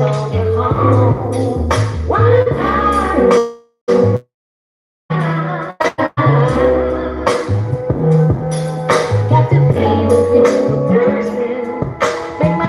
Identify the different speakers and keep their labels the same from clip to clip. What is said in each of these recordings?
Speaker 1: on your home. Why got to be the person. Make my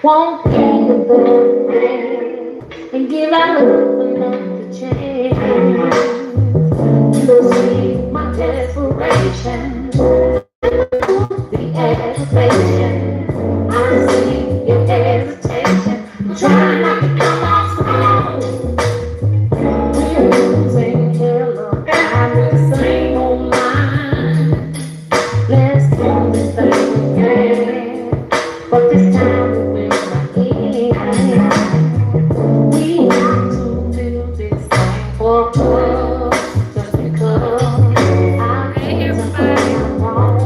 Speaker 1: won't be the birthday and give out another chance. You'll see my desperation, the agitation. I see your hesitation. I'm trying not to come off strong. We're losing hella time with the same old line. Let's do this thing again, but this time we have to do this thing for love, just because I can't find wrong.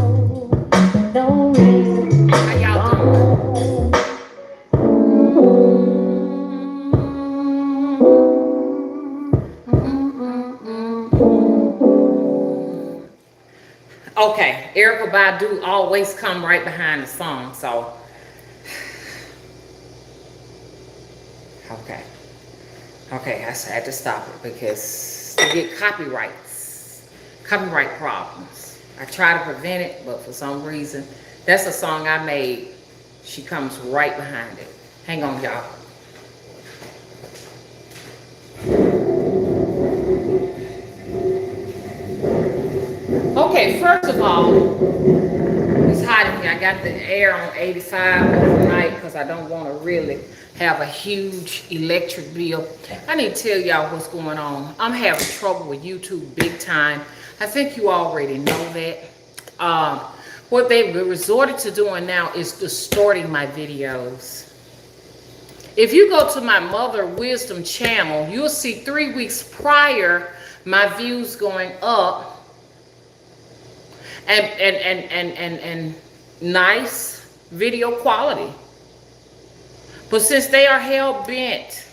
Speaker 1: No reason to be wrong.
Speaker 2: Okay, Erykah Badu always come right behind the song, so okay, I had to stop it because you get copyright problems. I try to prevent it, but for some reason, that's a song I made. She comes right behind it. Hang on, y'all. Okay, first of all, it's hot in here. I got the air on 85 overnight because I don't want to really have a huge electric bill. I need to tell y'all what's going on. I'm having trouble with YouTube big time. I think you already know that. What they've resorted to doing now is distorting my videos. If you go to my Mother Wisdom channel, you'll see 3 weeks prior my views going up and nice video quality. But since they are hell-bent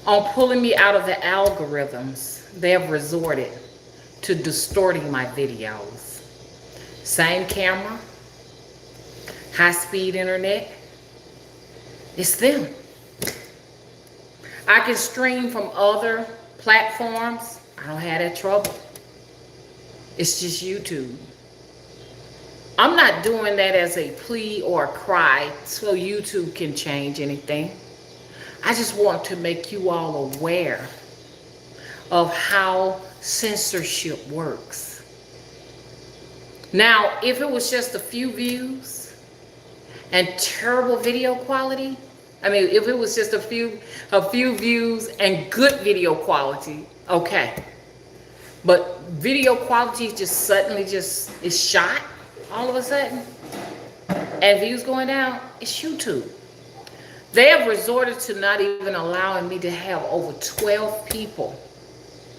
Speaker 2: on pulling me out of the algorithms, they have resorted to distorting my videos. Same camera, high-speed internet, it's them. I can stream from other platforms. I don't have that trouble. It's just YouTube. I'm not doing that as a plea or a cry so YouTube can change anything. I just want to make you all aware of how censorship works. Now, if it was just a few views and terrible video quality, I mean, if it was just a few views and good video quality, okay. But video quality just suddenly is shot. all of a sudden, and views going down, it's YouTube. They have resorted to not even allowing me to have over 12 people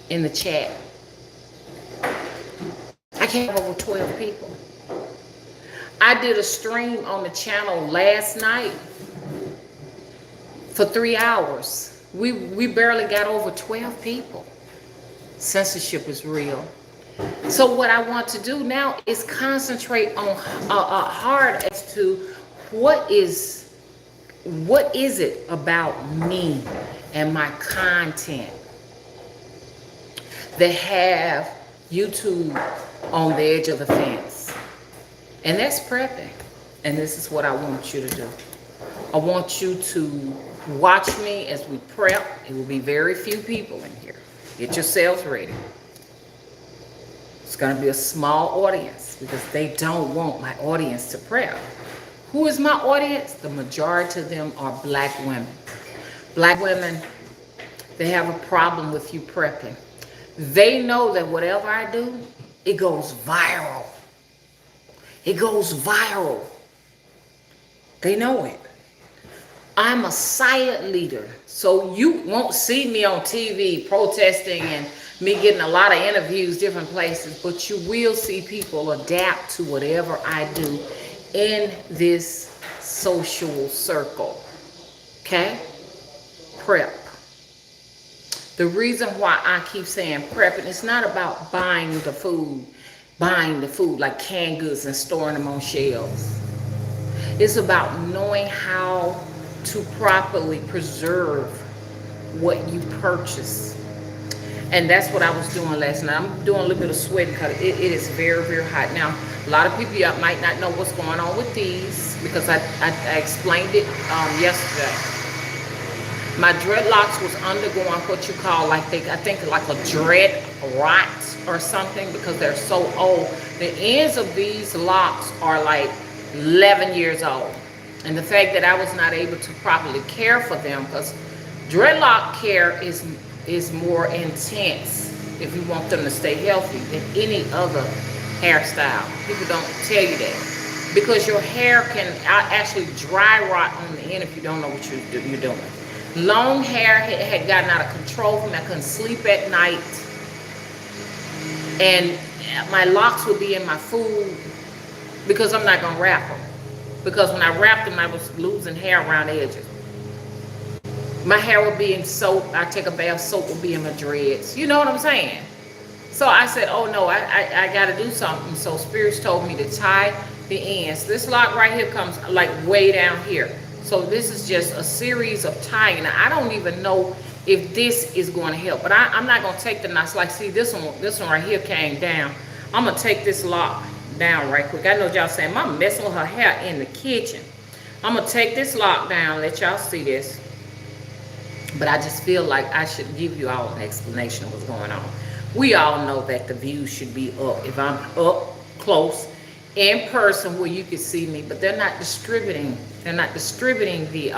Speaker 2: in the chat. I can't have over 12 people. I did a stream on the channel last night for 3 hours. We barely got over 12 people. Censorship is real. So what I want to do now is concentrate on hard as to what is it about me and my content that have YouTube on the edge of the fence. And that's prepping. And this is what I want you to do. I want you to watch me as we prep. It will be very few people in here. Get yourselves ready. It's going to be a small audience because they don't want my audience to prep. Who is my audience? The majority of them are black women. Black women, they have a problem with you prepping. They know that whatever I do, it goes viral. It goes viral. They know it. I'm a silent leader. So you won't see me on TV protesting and me getting a lot of interviews different places, but you will see people adapt to whatever I do in this social circle. Okay? Prep. The reason why I keep saying prepping, it's not about buying the food like canned goods and storing them on shelves. It's about knowing how to properly preserve what you purchase. And that's what I was doing last night. I'm doing a little bit of sweating because it is very, very hot. Now, a lot of people might not know what's going on with these because I explained it yesterday. My dreadlocks was undergoing what you call I think like a dread rot or something because they're so old. The ends of these locks are like 11 years old. And the fact that I was not able to properly care for them, because dreadlock care is more intense if you want them to stay healthy than any other hairstyle. People don't tell you that. Because your hair can actually dry rot on the end if you don't know what you're doing. Long hair had gotten out of control for me. I couldn't sleep at night. And my locks would be in my food because I'm not going to wrap them. Because when I wrapped them, I was losing hair around the edges. My hair would be in soap. I take a bath, soap would be in my dreads. You know what I'm saying? So I said, oh no, I got to do something. So spirits told me to tie the ends. This lock right here comes like way down here. So this is just a series of tying. Now, I don't even know if this is going to help. But I'm not going to take the knots. Like, see, this one right here came down. I'm going to take this lock down right quick. I know y'all saying, Mom messing with her hair in the kitchen. I'm going to take this lock down, let y'all see this. But I just feel like I should give you all an explanation of what's going on. We all know that the views should be up. If I'm up close in person where you can see me, but they're not distributing. They're not distributing the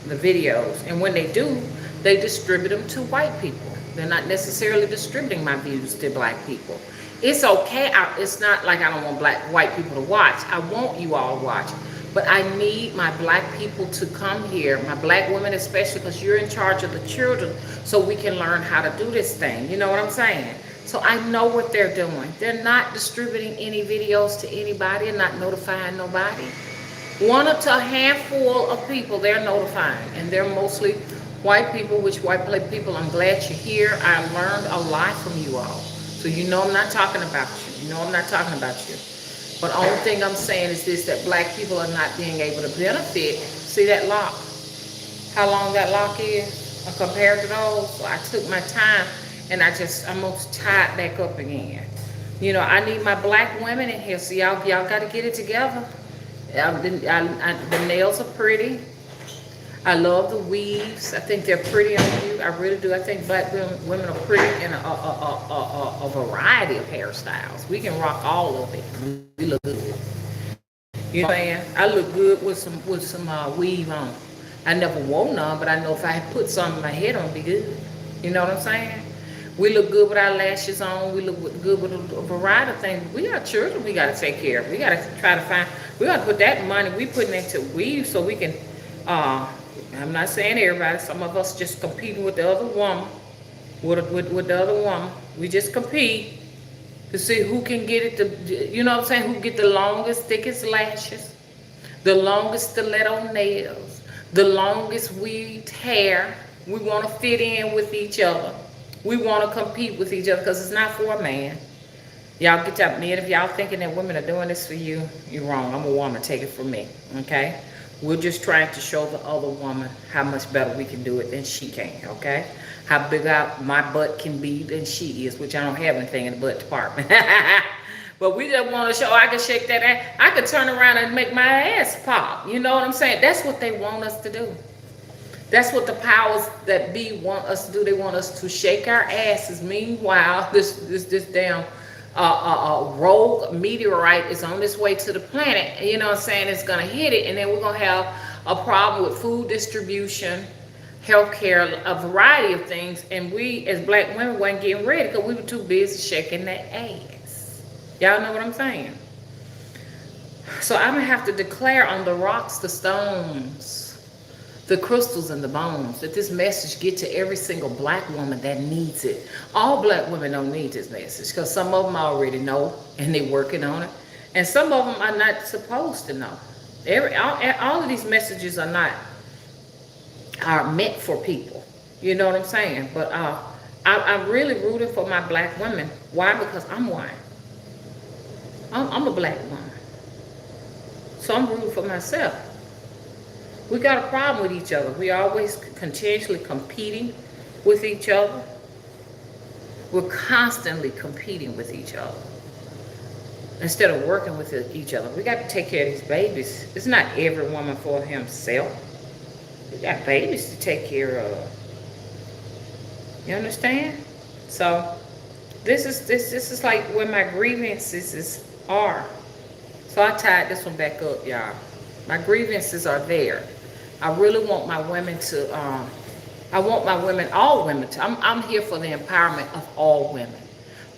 Speaker 2: videos. And when they do, they distribute them to white people. They're not necessarily distributing my views to black people. It's okay. It's not like I don't want white people to watch. I want you all to watch. But I need my black people to come here, my black women especially, because you're in charge of the children, so we can learn how to do this thing. You know what I'm saying? So I know what they're doing. They're not distributing any videos to anybody and not notifying nobody. One up to a handful of people they're notifying, and they're mostly white people, which white people, I'm glad you're here. I learned a lot from you all. So you know I'm not talking about you. You know I'm not talking about you. But the only thing I'm saying is this, that black people are not being able to benefit. See that lock? How long that lock is compared to those? So I took my time and I almost tied back up again. You know, I need my black women in here. So y'all got to get it together. The nails are pretty. I love the weaves. I think they're pretty on you. I really do. I think black women are pretty in a variety of hairstyles. We can rock all of it. We look good. You know what I'm saying? I look good with some weave on. I never wore none, but I know if I put some in my head, it'll be good. You know what I'm saying? We look good with our lashes on. We look good with a variety of things. We got children we got to take care of. We got to try to find, we got to put that money we putting into weave so we can, I'm not saying everybody, some of us just competing with the other woman, with the other woman. We just compete to see who can get it, you know what I'm saying, who get the longest, thickest lashes, the longest stiletto nails, the longest weaved hair. We want to fit in with each other. We want to compete with each other because it's not for a man. Y'all get y'all men. If y'all thinking that women are doing this for you, you're wrong. I'm a woman. Take it from me. Okay? We're just trying to show the other woman how much better we can do it than she can. Okay? How big my butt can be than she is, which I don't have anything in the butt department. But we just want to show I can shake that ass. I could turn around and make my ass pop. You know what I'm saying? That's what they want us to do. That's what the powers that be want us to do. They want us to shake our asses. Meanwhile, this damn rogue meteorite is on its way to the planet. You know what I'm saying? It's going to hit it. And then we're going to have a problem with food distribution, healthcare, a variety of things. And we, as black women, weren't getting ready because we were too busy shaking that ass. Y'all know what I'm saying? So I'm going to have to declare on the rocks, the stones, the crystals and the bones, that this message get to every single black woman that needs it. All black women don't need this message because some of them already know and they're working on it. And some of them are not supposed to know. All of these messages are meant for people. You know what I'm saying? But I'm really rooting for my black women. Why? Because I'm one. I'm a black woman. So I'm rooting for myself. We got a problem with each other. We always continuously competing with each other. We're constantly competing with each other instead of working with each other. We got to take care of these babies. It's not every woman for himself. We got babies to take care of. You understand? So this is like where my grievances are. So I tied this one back up, y'all. My grievances are there. I really want my women to, all women to, I'm here for the empowerment of all women,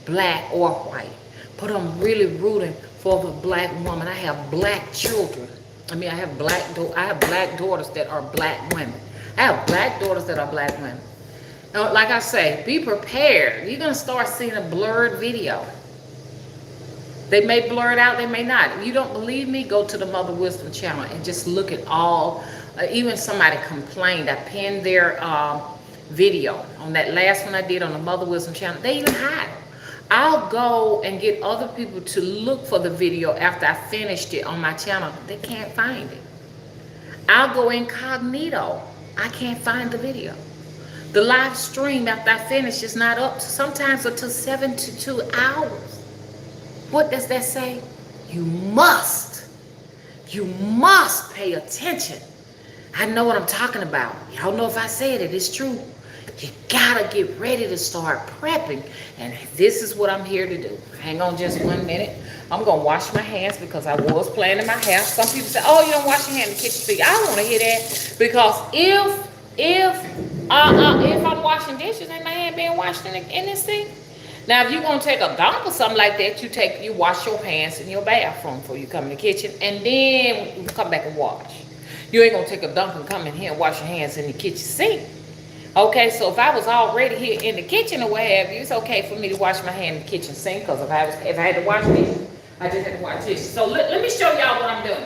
Speaker 2: black or white. But I'm really rooting for the black woman. I have black children. I have black daughters that are black women. I have black daughters that are black women. Now, like I say, be prepared. You're going to start seeing a blurred video. They may blur it out, they may not. If you don't believe me, go to the Mother Wisdom channel and just look at all. Even somebody complained. I pinned their video on that last one I did on the Mother Wisdom channel. They even hide it. I'll go and get other people to look for the video after I finished it on my channel. They can't find it. I'll go incognito. I can't find the video. The live stream after I finish is not up sometimes until 72 hours. What does that say? You must pay attention. I know what I'm talking about. Y'all know if I said it, it's true. You gotta get ready to start prepping. And this is what I'm here to do. Hang on just 1 minute. I'm gonna wash my hands because I was playing in my house. Some people say, oh, you don't wash your hands in the kitchen sink. I don't wanna hear that because if I'm washing dishes, ain't my hand being washed in this sink? Now, if you're going to take a dump or something like that, you wash your hands in your bathroom before you come in the kitchen, and then you come back and wash. You ain't going to take a dump and come in here and wash your hands in the kitchen sink. Okay, so if I was already here in the kitchen or what have you, it's okay for me to wash my hand in the kitchen sink, because if I had to wash dishes, I just had to wash dishes. So let me show y'all what I'm doing.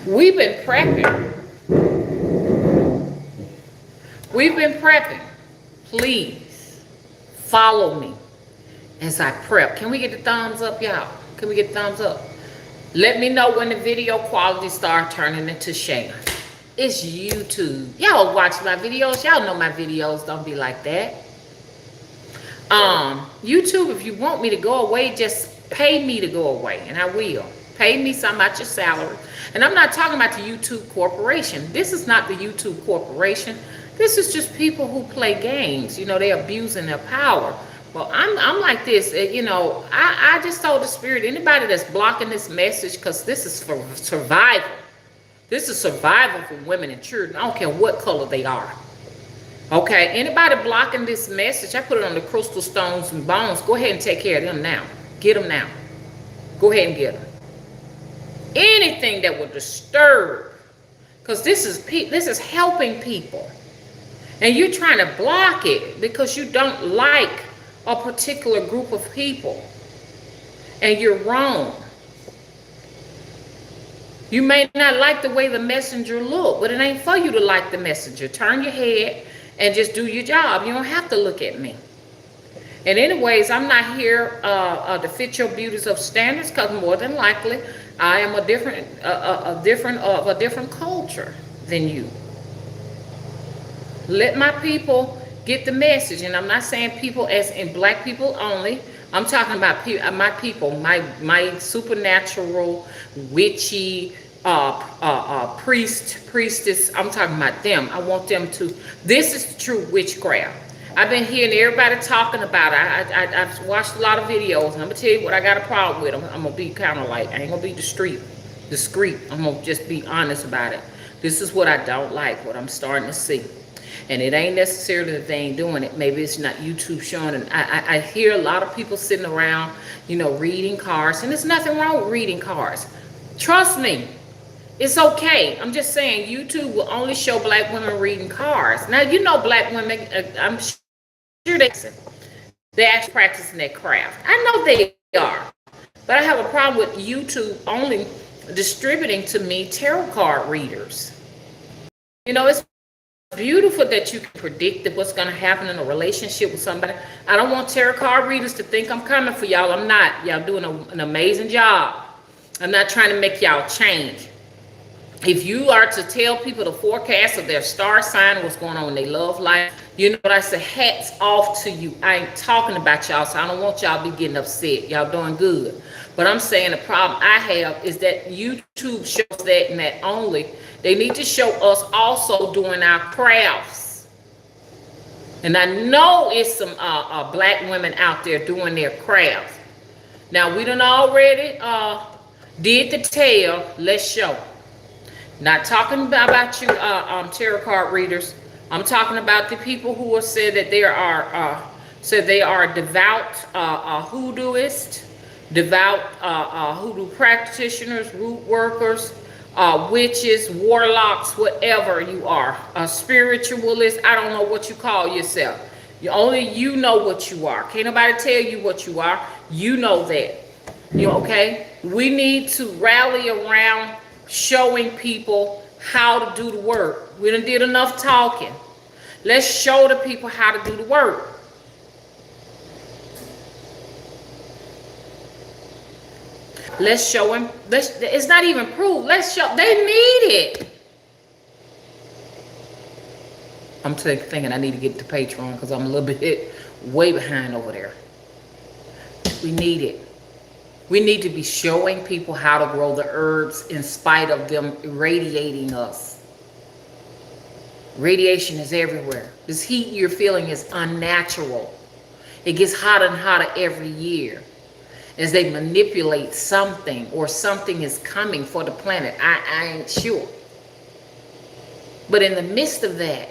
Speaker 2: We've been prepping. Please. Follow me as I prep. Can we get the thumbs up, y'all? Can we get the thumbs up? Let me know when the video quality start turning into shame. It's YouTube. Y'all watch my videos. Y'all know my videos don't be like that. YouTube, if you want me to go away, just pay me to go away, and I will. Pay me some out your salary. And I'm not talking about the YouTube corporation. This is not the YouTube corporation. This is just people who play games. You know, they're abusing their power. Well, I'm like this. You know, I just told the spirit, anybody that's blocking this message, because this is for survival. This is survival for women and children. I don't care what color they are. Okay, anybody blocking this message, I put it on the crystal stones and bones. Go ahead and take care of them now. Get them now. Go ahead and get them. Anything that will disturb, because this is helping people, and you're trying to block it because you don't like a particular group of people, and you're wrong. You may not like the way the messenger look, but it ain't for you to like the messenger. Turn your head and just do your job. You don't have to look at me. And anyways, I'm not here to fit your beauties of standards, because more than likely I am a different culture than you. Let my people get the message, and I'm not saying people as in black people only. I'm talking about my people, my supernatural, witchy, priestess. I'm talking about them. I want them to. This is the true witchcraft. I've been hearing everybody talking about it. I've watched a lot of videos, and I'm gonna tell you what I got a problem with. I'm gonna be kind of like, I ain't gonna be discreet. I'm gonna just be honest about it. This is what I don't like, what I'm starting to see. And it ain't necessarily that they ain't doing it. Maybe it's not YouTube showing it. I hear a lot of people sitting around, reading cards. And there's nothing wrong with reading cards. Trust me, it's okay. I'm just saying YouTube will only show black women reading cards. Now, black women, I'm sure they actually practicing their craft. I know they are. But I have a problem with YouTube only distributing to me tarot card readers. It's beautiful that you can predict what's going to happen in a relationship with somebody. I don't want tarot card readers to think I'm coming for y'all. I'm not. Y'all doing an amazing job. I'm not trying to make y'all change. If you are to tell people the forecast of their star sign, what's going on in their love life, you know what I say, hats off to you. I ain't talking about y'all, so I don't want y'all to be getting upset. Y'all doing good. But I'm saying the problem I have is that YouTube shows that and that only. They need to show us also doing our crafts. And I know it's some black women out there doing their crafts. Now, we done already did the tale. Let's show. Not talking about you tarot card readers. I'm talking about the people who have said that they are devout hoodooists, devout hoodoo practitioners, root workers, witches, warlocks, whatever you are, spiritualists. I don't know what you call yourself. Only you know what you are. Can't nobody tell you what you are. You know that. Okay? We need to rally around showing people how to do the work. We done did enough talking. Let's show the people how to do the work. Let's show them. It's not even proof. Let's show. They need it. I'm thinking I need to get to Patreon because I'm a little bit way behind over there. We need it. We need to be showing people how to grow the herbs in spite of them irradiating us. Radiation is everywhere. This heat you're feeling is unnatural. It gets hotter and hotter every year as they manipulate something, or something is coming for the planet. I ain't sure. But in the midst of that,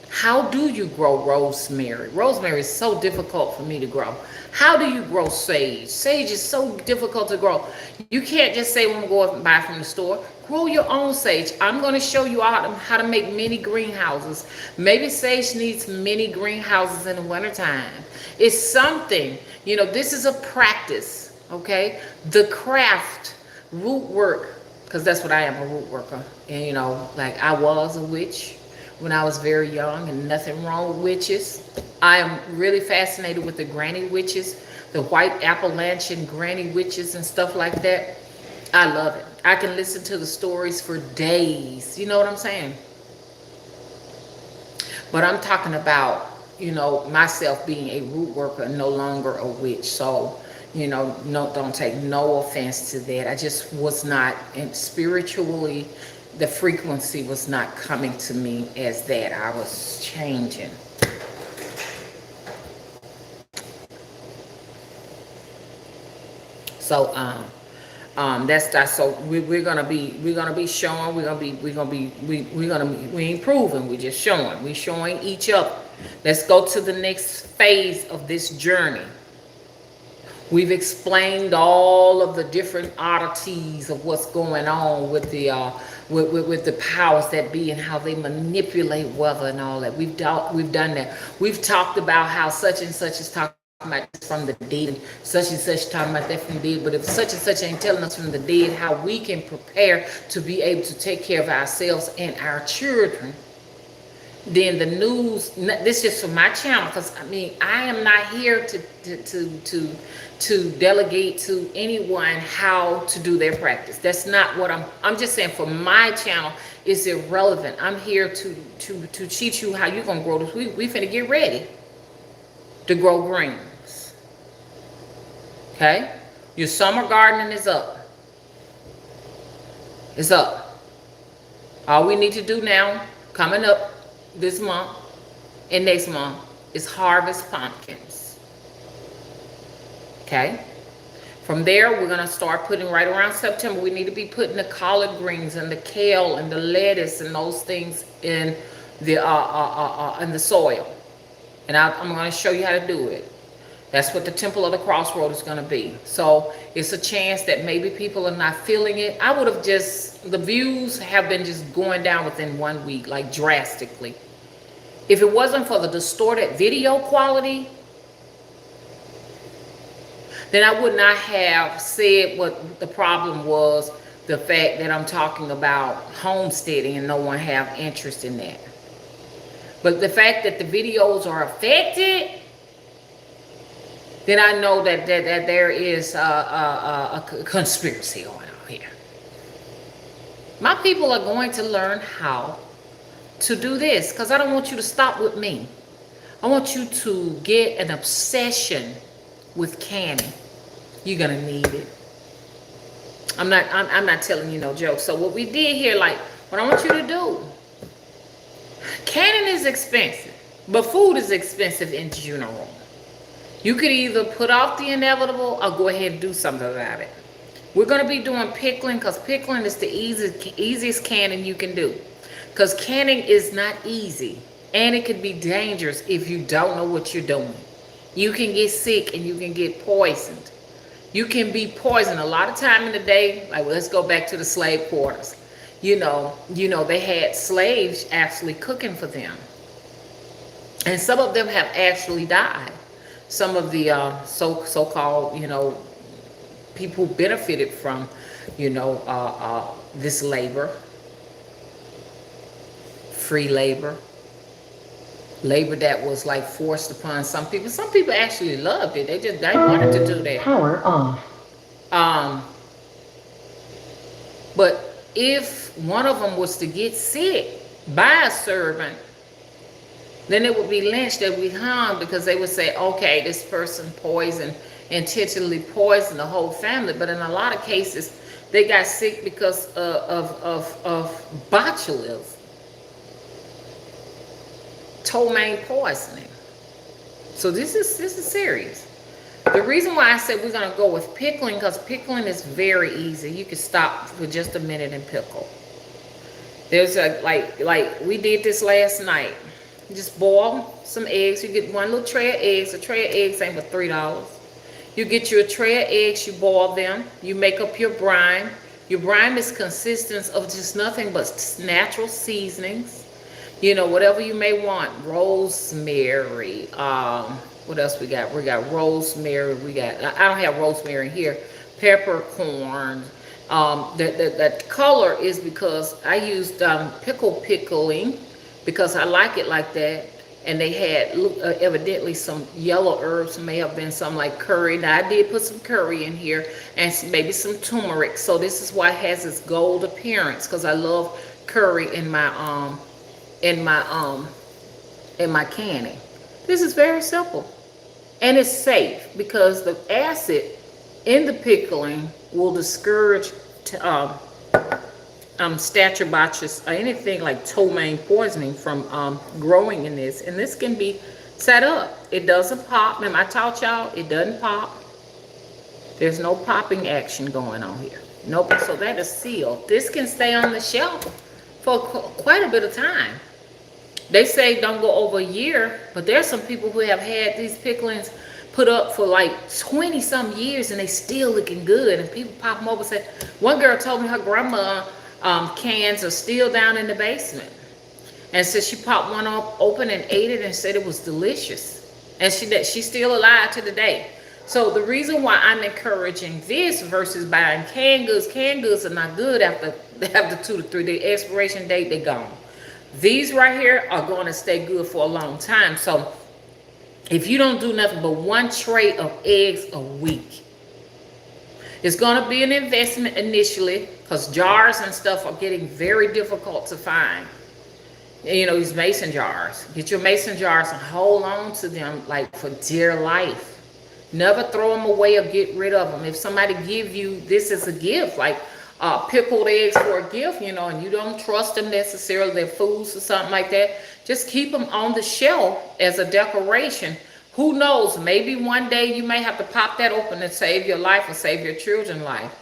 Speaker 2: how do you grow rosemary? Rosemary is so difficult for me to grow. How do you grow sage? Sage is so difficult to grow. You can't just say, well, I'm going to go and buy from the store. Grow your own sage. I'm going to show you how to make mini greenhouses. Maybe sage needs mini greenhouses in the wintertime. It's something, this is a practice, okay? The craft, root work, because that's what I am, a root worker. And, like I was a witch when I was very young, and nothing wrong with witches. I am really fascinated with the granny witches, the white Appalachian granny witches and stuff like that. I love it. I can listen to the stories for days. You know what I'm saying? But I'm talking about, myself being a root worker, no longer a witch. So, don't take no offense to that. I just was not, and spiritually, the frequency was not coming to me as that. I was changing. So so we're gonna be showing. We ain't proving. We're just showing. We're showing each other. Let's go to the next phase of this journey. We've explained all of the different oddities of what's going on with the with the powers that be and how they manipulate weather and all that. We've done that. We've talked about how such and such is talking about this from the dead, and such talking about that from the dead. But if such and such ain't telling us from the dead how we can prepare to be able to take care of ourselves and our children, then the news, this is for my channel, because I mean, I am not here to delegate to anyone how to do their practice. That's not what I'm just saying for my channel, it's irrelevant. I'm here to teach you how you're gonna grow this. We finna get ready to grow greens. Okay? Your summer gardening is up. It's up. All we need to do now, coming up this month and next month, is harvest pumpkins. Okay? From there, we're going to start putting, right around September, we need to be putting the collard greens and the kale and the lettuce and those things in the soil. And I'm going to show you how to do it. That's what the Temple of the Crossroad is going to be. So it's a chance that maybe people are not feeling it. I would have the views have been just going down within 1 week, like drastically. If it wasn't for the distorted video quality, then I would not have said what the problem was, the fact that I'm talking about homesteading and no one have interest in that. But the fact that the videos are affected, then I know that there is a conspiracy going on here. My people are going to learn how to do this, because I don't want you to stop with me. I want you to get an obsession with canning. You're gonna need it. I'm not telling you no joke. So what we did here, like what I want you to do, canning is expensive, but food is expensive in general. You could either put off the inevitable or go ahead and do something about it. We're going to be doing pickling, because pickling is the easiest canning you can do. Because canning is not easy, and it can be dangerous if you don't know what you're doing. You can get sick and you can get poisoned. You can be poisoned a lot of time in the day. Like, let's go back to the slave quarters. You know, they had slaves actually cooking for them. And some of them have actually died. Some of the so-called, people who benefited from, this labor, free labor that was like forced upon some people. Some people actually loved it. They wanted to do that.
Speaker 1: Power off.
Speaker 2: But if one of them was to get sick by a servant, then it would be lynched, they would be hung, because they would say, okay, this person intentionally poisoned the whole family. But in a lot of cases, they got sick because of botulism, ptomaine poisoning. So this is serious. The reason why I said we're gonna go with pickling, because pickling is very easy. You can stop for just a minute and pickle. There's like we did this last night. You just boil some eggs. You get one little tray of eggs. A tray of eggs ain't but $3. You get you a tray of eggs, you boil them. You make up your brine. Your brine is consistent of just nothing but natural seasonings. Whatever you may want. Rosemary. What else we got? We got rosemary. I don't have rosemary here. Peppercorn. That color is because I used pickling, because I like it like that. And they had evidently some yellow herbs, may have been some like curry. Now I did put some curry in here and maybe some turmeric. So this is why it has this gold appearance, because I love curry in my canning. This is very simple, and it's safe, because the acid in the pickling will discourage Stachybotrys or anything like ptomaine poisoning from growing in this. And this can be set up. It doesn't pop. Remember, I taught y'all it doesn't pop. There's no popping action going on here. Nope. So that is sealed. This can stay on the shelf for quite a bit of time. They say don't go over a year, but there's some people who have had these picklings put up for like 20 some years and they still looking good. And people pop them over and say, one girl told me her grandma cans are still down in the basement. And so she popped one up open and ate it and said it was delicious. And she's still alive to the day. So the reason why I'm encouraging this versus buying canned goods are not good after 2 to 3 days expiration date, they gone. These right here are going to stay good for a long time. So if you don't do nothing but 1 tray of eggs a week, it's going to be an investment initially because jars and stuff are getting very difficult to find. You know, these mason jars. Get your mason jars and hold on to them like for dear life. Never throw them away or get rid of them. If somebody give you this as a gift, like pickled eggs for a gift, you know, and you don't trust them necessarily, they're foods or something like that, just keep them on the shelf as a decoration. Who knows, maybe one day you may have to pop that open and save your life or save your children's life.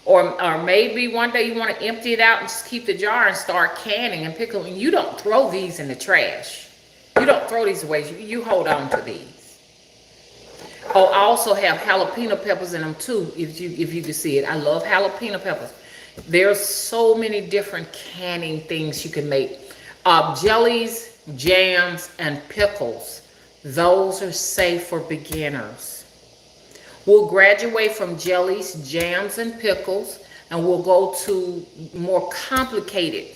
Speaker 2: Or maybe one day you want to empty it out and just keep the jar and start canning and pickling. You don't throw these in the trash. You don't throw these away. You hold on to these. Oh, I also have jalapeno peppers in them too, if you can see it. I love jalapeno peppers. There's so many different canning things you can make. Jellies, jams, and pickles. Those are safe for beginners. We'll graduate from jellies, jams, and pickles, and we'll go to more complicated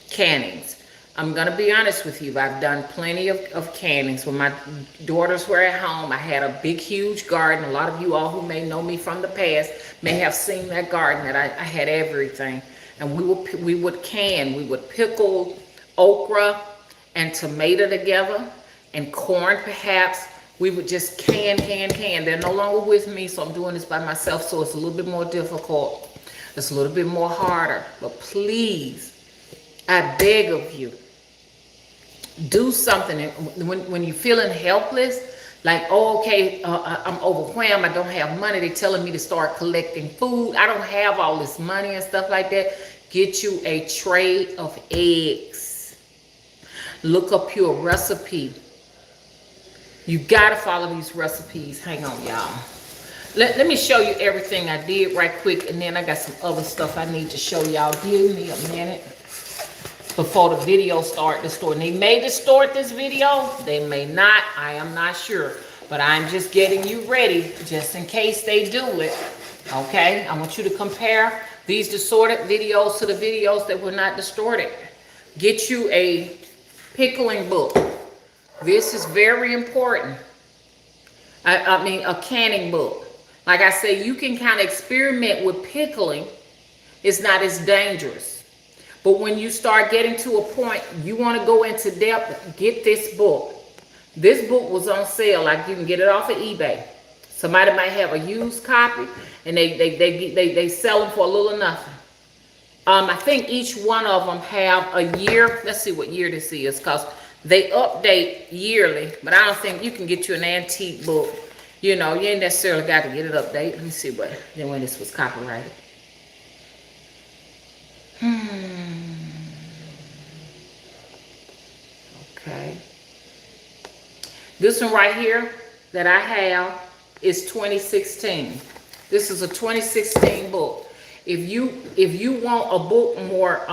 Speaker 2: cannings. I'm going to be honest with you. I've done plenty of cannings. When my daughters were at home, I had a big, huge garden. A lot of you all who may know me from the past may have seen that garden that I had everything. And we would can. We would pickle okra and tomato together and corn perhaps. We would just can. They're no longer with me, so I'm doing this by myself, so it's a little bit more difficult. It's a little bit more harder. But please, I beg of you, do something. When you're feeling helpless, like, oh, okay, I'm overwhelmed, I don't have money, they're telling me to start collecting food, I don't have all this money and stuff like that, get you a tray of eggs. Look up your recipe. You gotta follow these recipes. Hang on, y'all. Let me show you everything I did right quick, and then I got some other stuff I need to show y'all. Give me a minute before the video start the store. And they may distort this video, they may not, I am not sure. But I'm just getting you ready just in case they do it. Okay, I want you to compare these distorted videos to the videos that were not distorted. Get you a pickling book. This is very important. I mean, a canning book. Like I say, you can kind of experiment with pickling. It's not as dangerous. But when you start getting to a point, you want to go into depth, get this book. This book was on sale. Like you can get it off of eBay. Somebody might have a used copy, and they sell them for a little nothing. I think each one of them have a year. Let's see what year this is, because they update yearly. But I don't think you can get you an antique book. You know, you ain't necessarily got to get it updated. Let me see when this was copyrighted. Okay. This one right here that I have is 2016. This is a 2016 book. If you want a book more,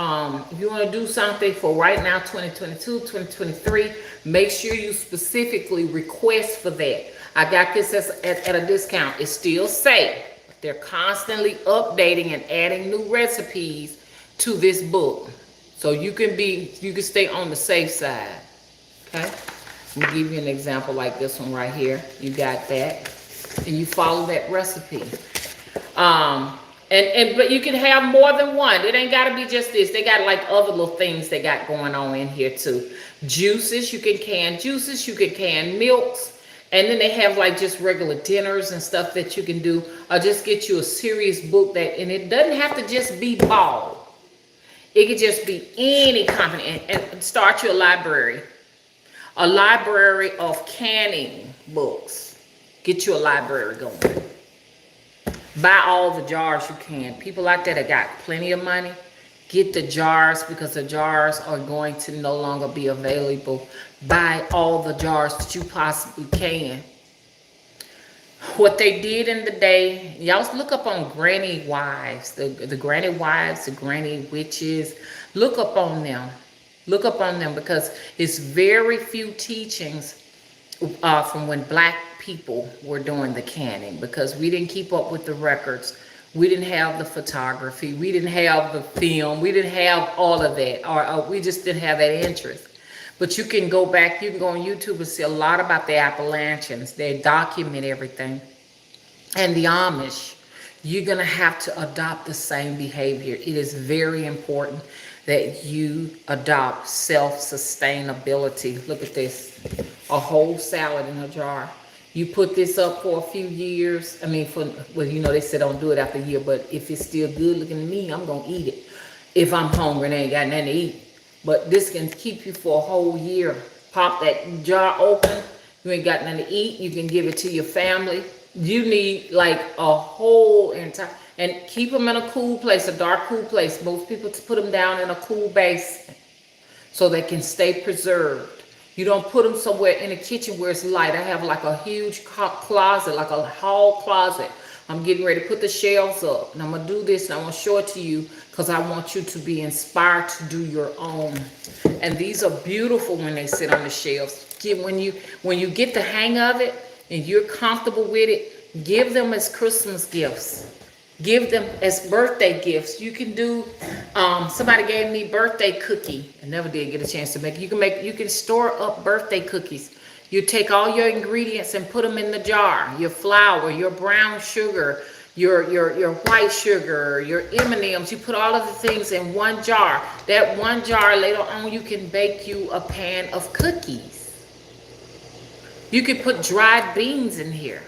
Speaker 2: if you want to do something for right now, 2022, 2023, make sure you specifically request for that. I got this at a discount. It's still safe. They're constantly updating and adding new recipes to this book. So you can stay on the safe side. Okay? Let me give you an example like this one right here. You got that. And you follow that recipe. But you can have more than one. It ain't got to be just this. They got like other little things they got going on in here too. Juices, you can can juices, you can can milks. And then they have like just regular dinners and stuff that you can do. Or just get you a serious book and it doesn't have to just be bald. It could just be any company. And start your library. A library of canning books. Get you a library going. Buy all the jars you can. People out there that got plenty of money, Get the jars because the jars are going to no longer be available. Buy all the jars that you possibly can. What they did in the day, y'all look up on granny wives, the granny wives, the granny witches. Look up on them. Look up on them because it's very few teachings from when black people were doing the canning, because we didn't keep up with the records. We didn't have the photography. We didn't have the film. We didn't have all of that. Or we just didn't have that interest. But you can go back, you can go on YouTube and see a lot about the Appalachians. They document everything. And the Amish, you're going to have to adopt the same behavior. It is very important that you adopt self-sustainability. Look at this, a whole salad in a jar. You put this up for a few years. I mean, well, you know, they say don't do it after a year, but if it's still good looking to me, I'm going to eat it. If I'm hungry and I ain't got nothing to eat. But this can keep you for a whole year. Pop that jar open. You ain't got nothing to eat. You can give it to your family. You need like a whole entire, and keep them in a cool place, a dark, cool place. Most people put them down in a cool base so they can stay preserved. You don't put them somewhere in the kitchen where it's light. I have like a huge closet, like a hall closet. I'm getting ready to put the shelves up, and I'm going to do this, and I want to show it to you because I want you to be inspired to do your own. And these are beautiful when they sit on the shelves. When you get the hang of it and you're comfortable with it, give them as Christmas gifts. Give them as birthday gifts. You can do, somebody gave me birthday cookie. I never did get a chance to make it. You can store up birthday cookies. You take all your ingredients and put them in the jar. Your flour, your brown sugar, your white sugar, your M&Ms. You put all of the things in one jar. That one jar, later on, you can bake you a pan of cookies. You can put dried beans in here.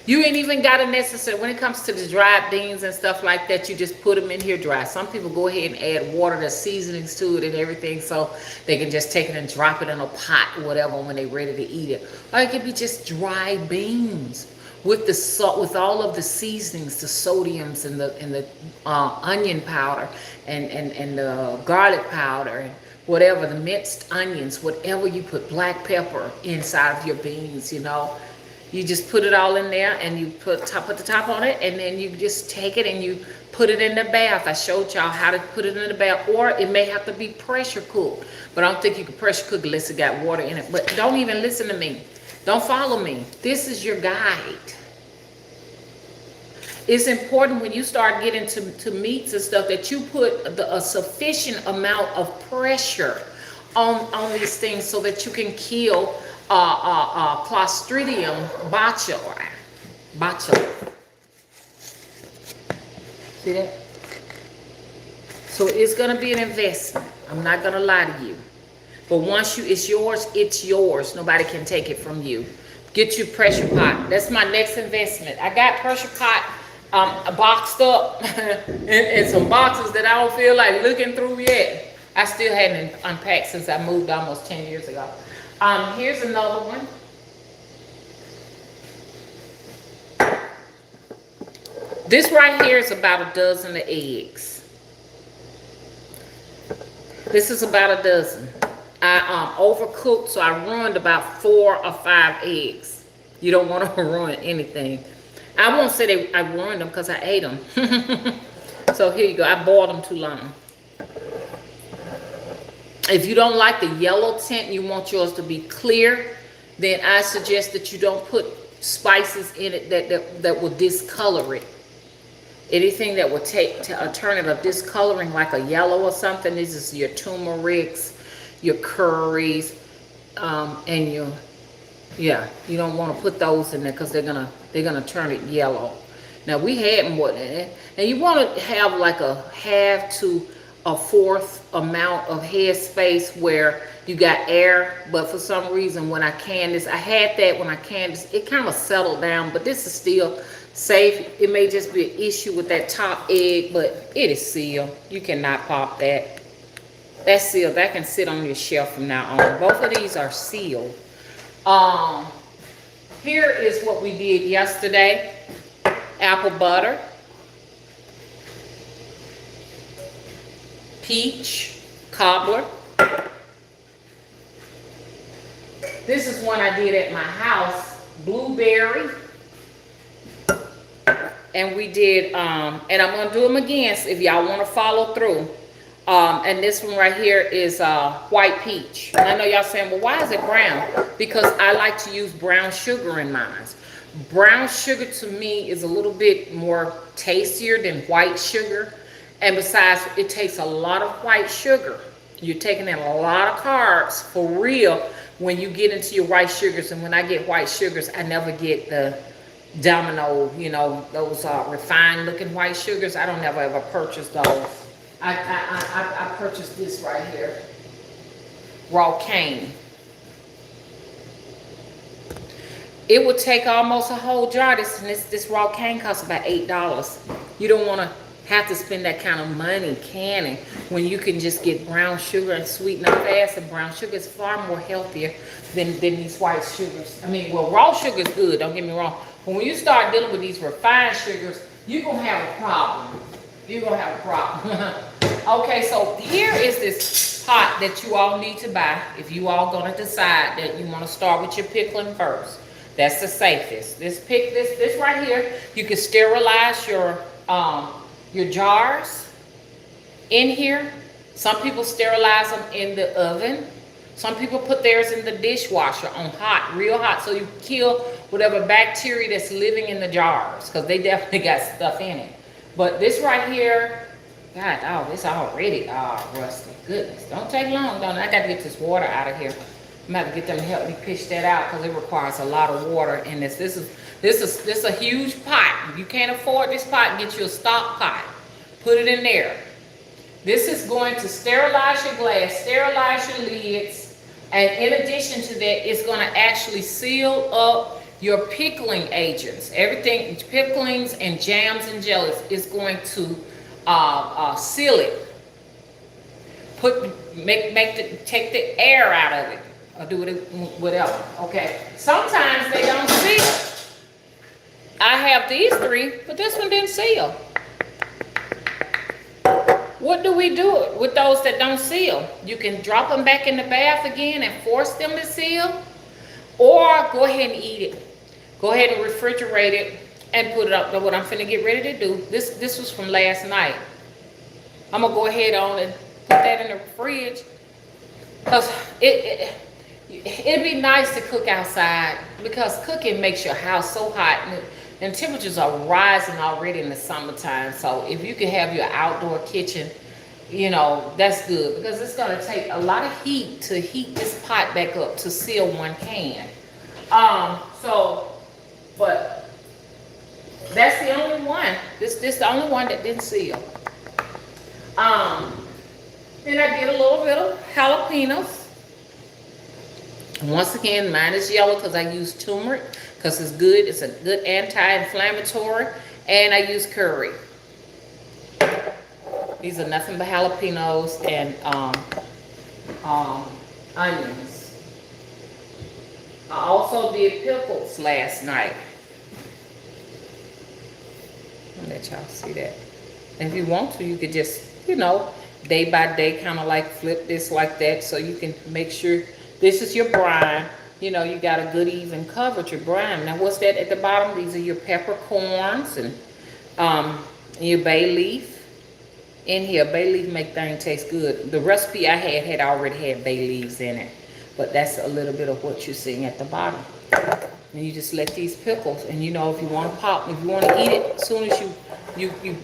Speaker 2: You ain't even got to necessarily, when it comes to the dried beans and stuff like that, you just put them in here dry. Some people go ahead and add water, the seasonings to it and everything, so they can just take it and drop it in a pot or whatever when they're ready to eat it. Or it could be just dry beans with the salt, with all of the seasonings, the sodiums and the onion powder and the garlic powder and whatever, the minced onions, whatever you put, black pepper inside of your beans, you know. You just put it all in there and you put the top on it, and then you just take it and you put it in the bath. I showed y'all how to put it in the bath, or it may have to be pressure cooked. But I don't think you can pressure cook unless it got water in it. But don't even listen to me. Don't follow me. This is your guide. It's important when you start getting to meats and stuff that you put a sufficient amount of pressure on these things so that you can kill Clostridium botulinum. See that? So it's going to be an investment. I'm not going to lie to you. But once it's yours, it's yours. Nobody can take it from you. Get your pressure pot. That's my next investment. I got pressure pot boxed up in some boxes that I don't feel like looking through yet. I still hadn't unpacked since I moved almost 10 years ago. Here's another one. This right here is about a dozen of eggs. This is about a dozen. I overcooked, so I ruined about 4 or 5 eggs. You don't want to ruin anything. I won't say I ruined them because I ate them. So here you go. I boiled them too long. If you don't like the yellow tint, you want yours to be clear, then I suggest that you don't put spices in it that will discolor it. Anything that will turn it a discoloring like a yellow or something, this is your turmerics, your curries, and your, yeah, you don't want to put those in there because they're gonna turn it yellow. Now we had more than that, and you want to have like a half to a fourth amount of head space where you got air. But for some reason when I canned this, I had that when I canned this, it kind of settled down, but this is still safe. It may just be an issue with that top egg, but it is sealed. You cannot pop that. That's sealed. That can sit on your shelf from now on. Both of these are sealed. Here is what we did yesterday. Apple butter. peach, cobbler. This is one I did at my house, blueberry. And we did, and I'm gonna do them again if y'all wanna follow through. And this one right here is white peach. And I know y'all saying, well, why is it brown? Because I like to use brown sugar in mine. Brown sugar to me is a little bit more tastier than white sugar. And besides, it takes a lot of white sugar. You're taking in a lot of carbs for real when you get into your white sugars. And when I get white sugars, I never get the Domino, you know, those refined looking white sugars. I don't never ever purchase those. I purchased this right here, raw cane. It would take almost a whole jar. This raw cane costs about $8. You don't want to have to spend that kind of money canning when you can just get brown sugar and sweeten up fast. And brown sugar is far more healthier than these white sugars. I mean, well, raw sugar is good, don't get me wrong. But when you start dealing with these refined sugars, you're going to have a problem. You're going to have a problem. Okay, so here is this pot that you all need to buy if you all going to decide that you want to start with your pickling first. That's the safest. This right here, you can sterilize your jars in here. Some people sterilize them in the oven. Some people put theirs in the dishwasher on hot, real hot, so you kill whatever bacteria that's living in the jars, because they definitely got stuff in it. But this right here, God, oh, it's already rusty. Goodness, don't take long, don't it? I got to get this water out of here. I'm gonna have to get them to help me pitch that out because it requires a lot of water in this. This is a huge pot. If you can't afford this pot, get you a stock pot. Put it in there. This is going to sterilize your glass, sterilize your lids, and in addition to that, it's going to actually seal up your pickling agents. Everything, picklings and jams and jellies, is going to seal it. Take the air out of it, or do it whatever. Okay. Sometimes they don't seal. I have these three, but this one didn't seal. What do we do with those that don't seal? You can drop them back in the bath again and force them to seal, or go ahead and eat it. Go ahead and refrigerate it and put it up. Now, what I'm finna get ready to do, this was from last night. I'm gonna go ahead on and put that in the fridge, because it'd be nice to cook outside, because cooking makes your house so hot, and temperatures are rising already in the summertime. So if you can have your outdoor kitchen, you know, that's good, because it's going to take a lot of heat to heat this pot back up to seal one can. But that's the only one. This the only one that didn't seal. Then I did a little bit of jalapenos. Once again, mine is yellow because I use turmeric, because it's good. It's a good anti-inflammatory. And I use curry. These are nothing but jalapenos and onions. I also did pickles last night. I'll let y'all see that. And if you want to, you could just, you know, day by day kind of like flip this like that, so you can make sure this is your brine. You know, you got a good even coverage of brine. Now, what's that at the bottom? These are your peppercorns and your bay leaf. In here, bay leaf make things taste good. The recipe I had already had bay leaves in it, but that's a little bit of what you're seeing at the bottom. And you just let these pickles, and you know, if you want to pop, if you want to eat it, as soon as you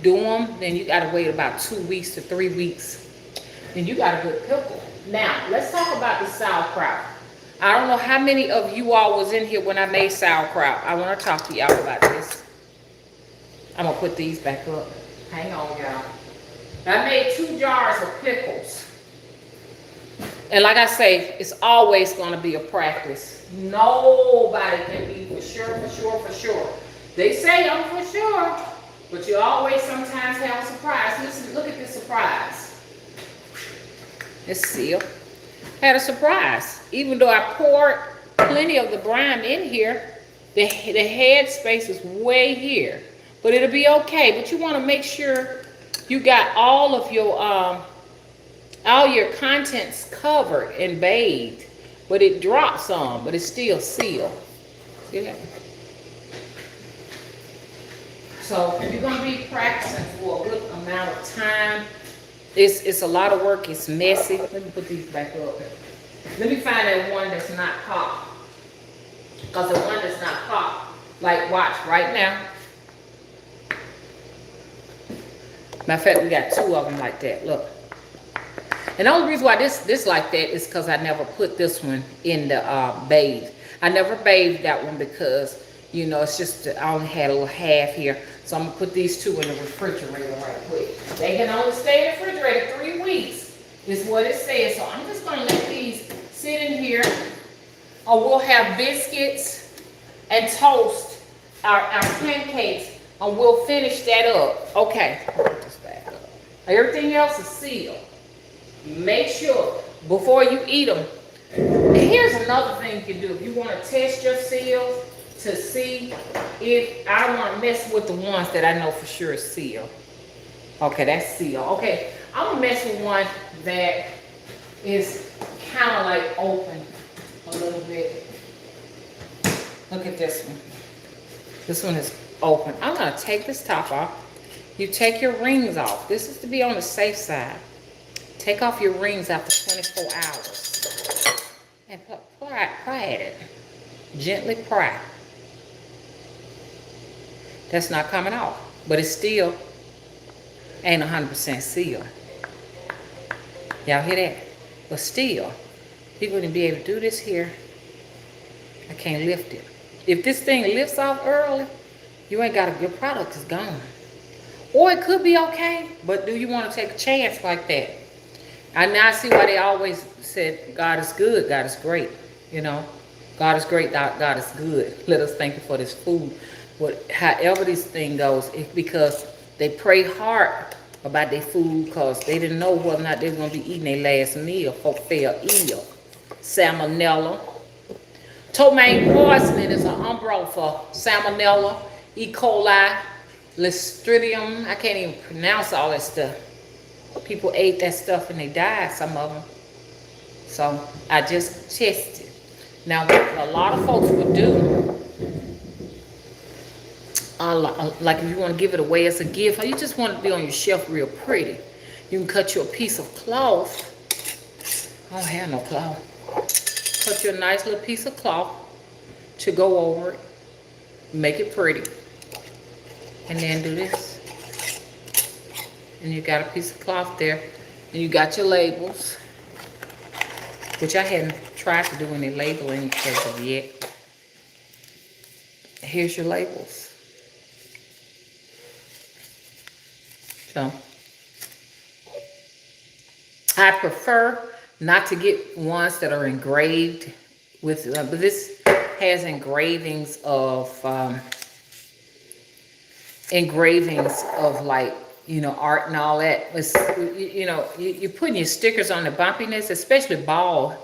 Speaker 2: do them, then you got to wait about 2 weeks to 3 weeks. Then you got a good pickle. Now, let's talk about the sauerkraut. I don't know how many of you all was in here when I made sauerkraut. I want to talk to y'all about this. I'm going to put these back up. Hang on, y'all. I made 2 jars of pickles. And like I say, it's always going to be a practice. Nobody can be for sure. They say I'm for sure, but you always sometimes have a surprise. Listen, look at this surprise. It's sealed. Had a surprise. Even though I poured plenty of the brine in here, the head space is way here. But it'll be okay. But you want to make sure you got all of your All your contents covered and bathed, but it drops some, but it's still sealed. See that? So if you're gonna be practicing for a good amount of time, it's a lot of work. It's messy. Let me put these back up. Let me find that one that's not popped. Because the one that's not popped, like watch right now. Matter of fact, we got two of them like that. Look. And the only reason why this like that is because I never put this one in the bathe. I never bathed that one because, you know, it's just, I only had a little half here. So I'm going to put these two in the refrigerator right quick. They can only stay in the refrigerator 3 weeks, is what it says. So I'm just going to let these sit in here. Or we'll have biscuits and toast our pancakes, and we'll finish that up. Okay, put this back up. Everything else is sealed. Make sure before you eat them. Here's another thing you can do. If you want to test your seals to see if, I don't want to mess with the ones that I know for sure is sealed. Okay, that's sealed. Okay, I'm going to mess with one that is kind of like open a little bit. Look at this one. This one is open. I'm going to take this top off. You take your rings off. This is to be on the safe side. Take off your rings after 24 hours. And pry at it. Gently pry. That's not coming off. But it still ain't 100% sealed. Y'all hear that? But still, you wouldn't be able to do this here. I can't lift it. If this thing lifts off early, you ain't got a good product. It's gone. Or it could be okay, but do you want to take a chance like that? And now I see why they always said, God is good, God is great. You know, God is great, God is good. Let us thank you for this food. However this thing goes, it's because they pray hard about their food because they didn't know whether or not they were going to be eating their last meal. Folk fell ill. Salmonella. Ptomaine poisoning is an umbrella for salmonella, E. coli, Listridium. I can't even pronounce all that stuff. People ate that stuff and they died, some of them. So I just tested. Now, what a lot of folks would do, like if you want to give it away as a gift, or you just want it to be on your shelf real pretty, you can cut you a piece of cloth. I don't have no cloth. Cut you a nice little piece of cloth to go over it. Make it pretty. And then do this. And you got a piece of cloth there. And you got your labels, which I hadn't tried to do any labeling as of yet. Here's your labels. So, I prefer not to get ones that are engraved with, but this has engravings of like, you know, art and all that. It's, you know, you're putting your stickers on the bumpiness, especially Ball.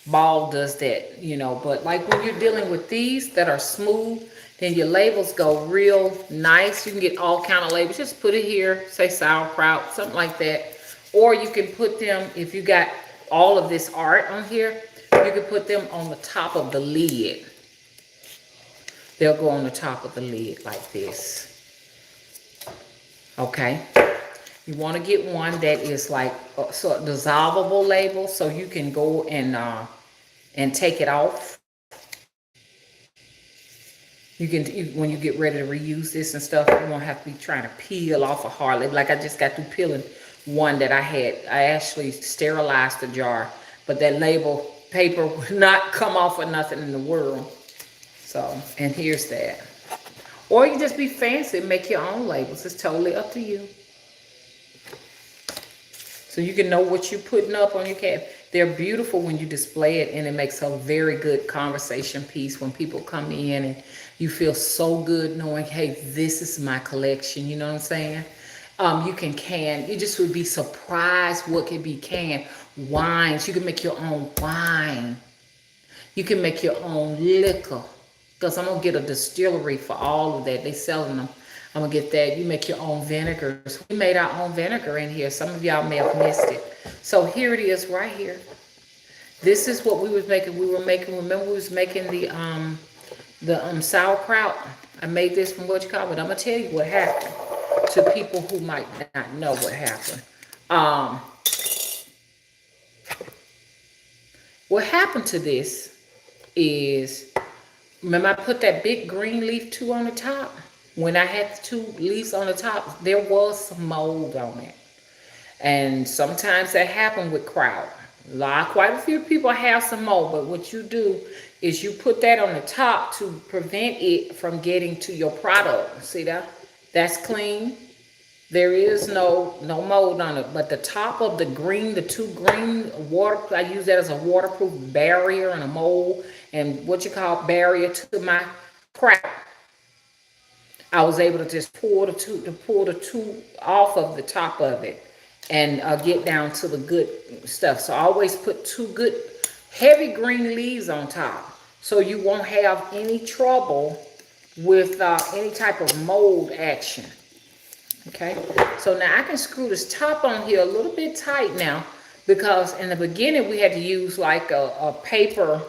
Speaker 2: Ball does that, you know, but like when you're dealing with these that are smooth, then your labels go real nice. You can get all kind of labels. Just put it here, say sauerkraut, something like that. Or you can put them, if you got all of this art on here, you can put them on the top of the lid. They'll go on the top of the lid like this. Okay. You want to get one that is like a sort of dissolvable label, so you can go and take it off. You can, when you get ready to reuse this and stuff, you won't have to be trying to peel off a hard label. Like I just got through peeling one that I had. I actually sterilized the jar, but that label paper would not come off for nothing in the world. So, and here's that. Or you just be fancy and make your own labels. It's totally up to you. So you can know what you're putting up on your cat. They're beautiful when you display it, and it makes a very good conversation piece when people come in and you feel so good knowing, hey, this is my collection. You know what I'm saying? You can can. You just would be surprised what can be canned. Wines. You can make your own wine. You can make your own liquor. Because I'm going to get a distillery for all of that. They selling them. I'm going to get that. You make your own vinegars. We made our own vinegar in here. Some of y'all may have missed it. So here it is right here. This is what we was making. We were making, remember we was making the sauerkraut? I made this from what you call it. I'm gonna tell you what happened to people who might not know what happened. Um, what happened to this is, remember I put that big green leaf too on the top? When I had the 2 leaves on the top, there was some mold on it. And sometimes that happened with kraut. Quite a few people have some mold, but what you do is you put that on the top to prevent it from getting to your product. See that? That's clean. There is no mold on it, but the top of the green, the 2 green water, I use that as a waterproof barrier and a mold and what you call barrier to my kraut. I was able to just pull the two off of the top of it and get down to the good stuff. So I always put 2 good heavy green leaves on top, so you won't have any trouble with any type of mold action. Okay, so now I can screw this top on here a little bit tight now, because in the beginning we had to use like a paper,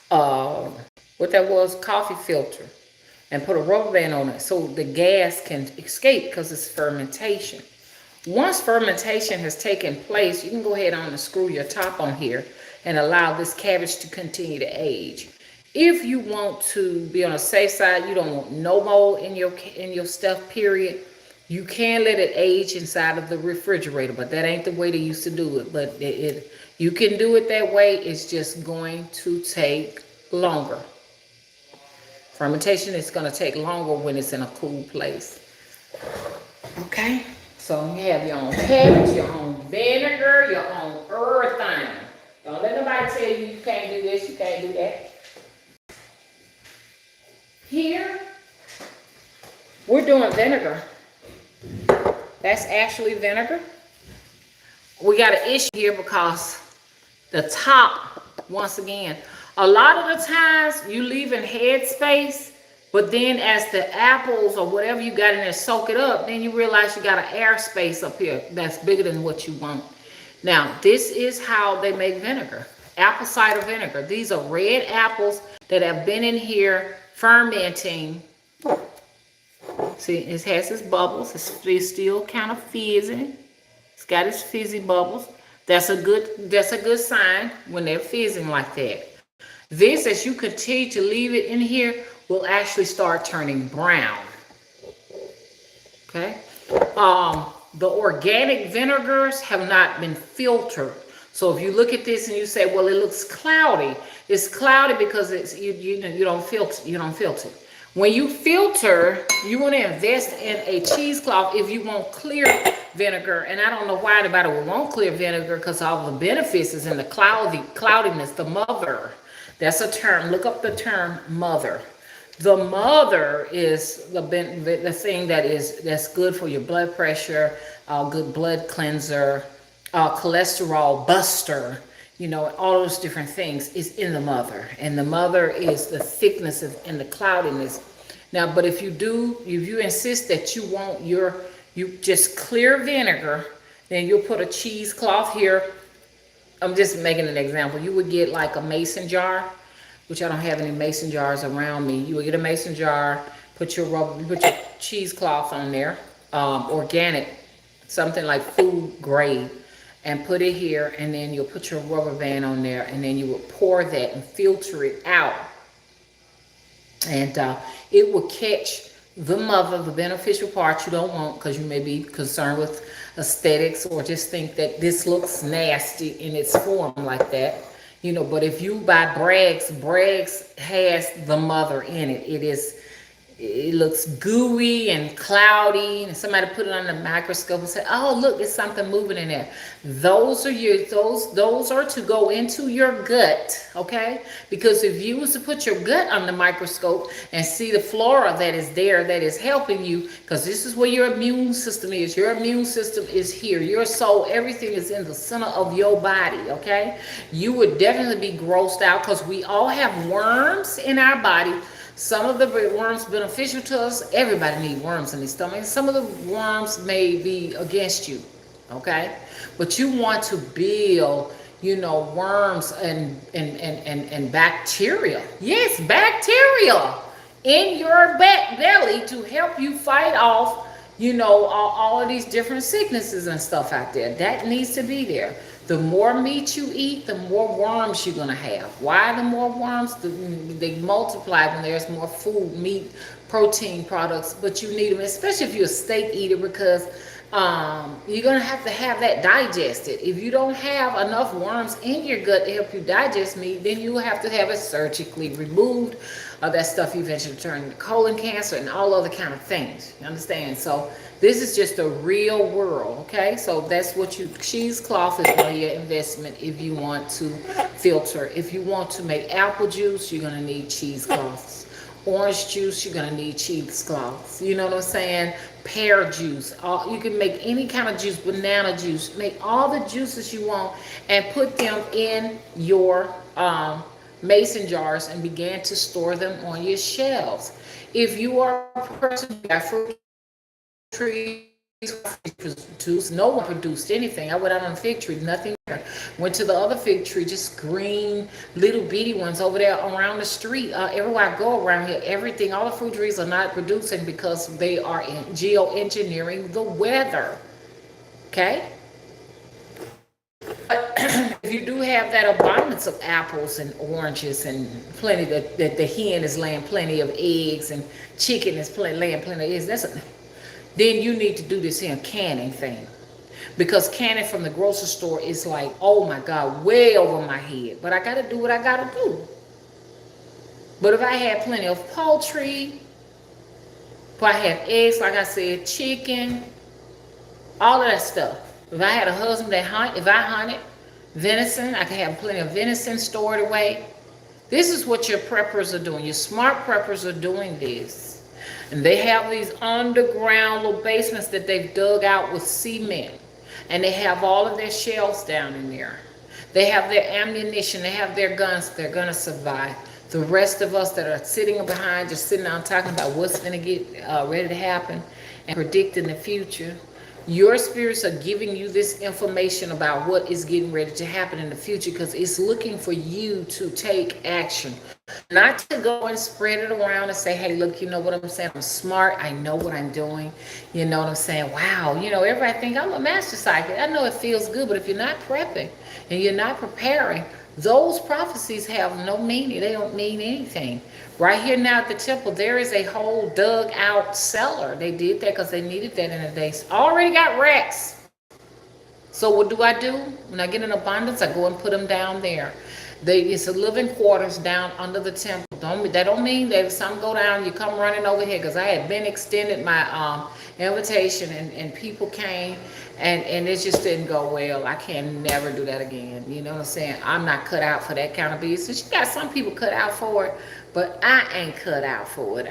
Speaker 2: what that was, coffee filter, and put a rubber band on it so the gas can escape, because it's fermentation. Once fermentation has taken place, you can go ahead on and screw your top on here and allow this cabbage to continue to age. If you want to be on a safe side, you don't want no mold in your stuff, period, you can let it age inside of the refrigerator, but that ain't the way they used to do it. But you can do it that way. It's just going to take longer. Fermentation is going to take longer when it's in a cool place. Okay, so you have your own cabbage, your own vinegar, your own everything. Don't let nobody tell you you can't do this, you can't do that. Here, we're doing vinegar. That's actually vinegar. We got an issue here because the top, once again, a lot of the times you leave in head space, but then as the apples or whatever you got in there soak it up, then you realize you got an air space up here that's bigger than what you want. Now, this is how they make vinegar. Apple cider vinegar. These are red apples that have been in here fermenting. See, it has its bubbles. It's still kind of fizzy. It's got its fizzy bubbles. That's a good sign when they're fizzing like that. This, as you continue to leave it in here, will actually start turning brown. Okay. The organic vinegars have not been filtered. So if you look at this and you say, well, it looks cloudy, it's cloudy because it's you don't filter. When you filter, you want to invest in a cheesecloth if you want clear vinegar. And I don't know why anybody would want clear vinegar, because all the benefits is in the cloudiness, the mother. That's a term. Look up the term mother. The mother is the thing that's good for your blood pressure, good blood cleanser, cholesterol buster, all those different things is in the mother. And the mother is the thickness and the cloudiness. Now, but if you insist that you just clear vinegar, then you'll put a cheesecloth here. I'm just making an example. You would get like a mason jar, which I don't have any mason jars around me. You would get a mason jar, put your cheesecloth on there, organic, something like food grade, and put it here, and then you'll put your rubber band on there, and then you will pour that and filter it out. And it will catch the mother, the beneficial part you don't want, because you may be concerned with aesthetics or just think that this looks nasty in its form like that. But if you buy Bragg's has the mother in it. It looks gooey and cloudy, and somebody put it on the microscope and said, oh, look, there's something moving in there. Those are to go into your gut, okay? Because if you was to put your gut on the microscope and see the flora that is there, that is helping you, because this is where your immune system is. Your immune system is here. Your soul, everything is in the center of your body, okay? You would definitely be grossed out, because we all have worms in our body. Some of the worms beneficial to us. Everybody needs worms in their stomach. Some of the worms may be against you. okay? But you want to build, worms and bacteria. Yes, bacteria in your belly to help you fight off, all of these different sicknesses and stuff out there. That needs to be there. The more meat you eat, the more worms you're gonna have. Why the more worms? They multiply when there's more food, meat, protein products, but you need them, especially if you're a steak eater, because you're gonna have that digested. If you don't have enough worms in your gut to help you digest meat, then you will have to have it surgically removed. That stuff eventually turn into colon cancer and all other kind of things. You understand? So this is just a real world, okay? So that's what cheesecloth is one of your investment if you want to filter. If you want to make apple juice, you're gonna need cheesecloths. Orange juice, you're gonna need cheesecloths. You know what I'm saying? Pear juice. You can make any kind of juice, banana juice. Make all the juices you want and put them in your mason jars and begin to store them on your shelves. If you are a person who got fruit trees, no one produced anything. I went out on a fig tree, nothing there. Went to the other fig tree, just green little bitty ones over there around the street. Everywhere I go around here, everything, all the fruit trees are not producing because they are geoengineering the weather. Okay? But if you do have that abundance of apples and oranges and plenty, that the hen is laying plenty of eggs and chicken is laying plenty of eggs, then you need to do this here canning thing. Because canning from the grocery store is like, oh my God, way over my head. But I got to do what I got to do. But if I had plenty of poultry, if I had eggs, like I said, chicken, all of that stuff. If I had a husband that if I hunted venison, I could have plenty of venison stored away. This is what your preppers are doing. Your smart preppers are doing this. And they have these underground little basements that they've dug out with cement. And they have all of their shells down in there. They have their ammunition. They have their guns. They're going to survive. The rest of us that are sitting behind, just sitting down talking about what's going to get ready to happen and predicting the future, your spirits are giving you this information about what is getting ready to happen in the future because it's looking for you to take action. Not to go and spread it around and say, hey, look, you know what I'm saying? I'm smart. I know what I'm doing. You know what I'm saying? Wow. Everybody think I'm a master psychic. I know it feels good, but if you're not prepping and you're not preparing, those prophecies have no meaning. They don't mean anything. Right here now at the temple, there is a whole dug out cellar. They did that because they needed that in the days. Already got rats. So what do? When I get an abundance, I go and put them down there. It's a living quarters down under the temple. That don't mean that if something go down, you come running over here. Because I had been extended my invitation and people came and it just didn't go well. I can never do that again. You know what I'm saying? I'm not cut out for that kind of business. You got some people cut out for it, but I ain't cut out for it.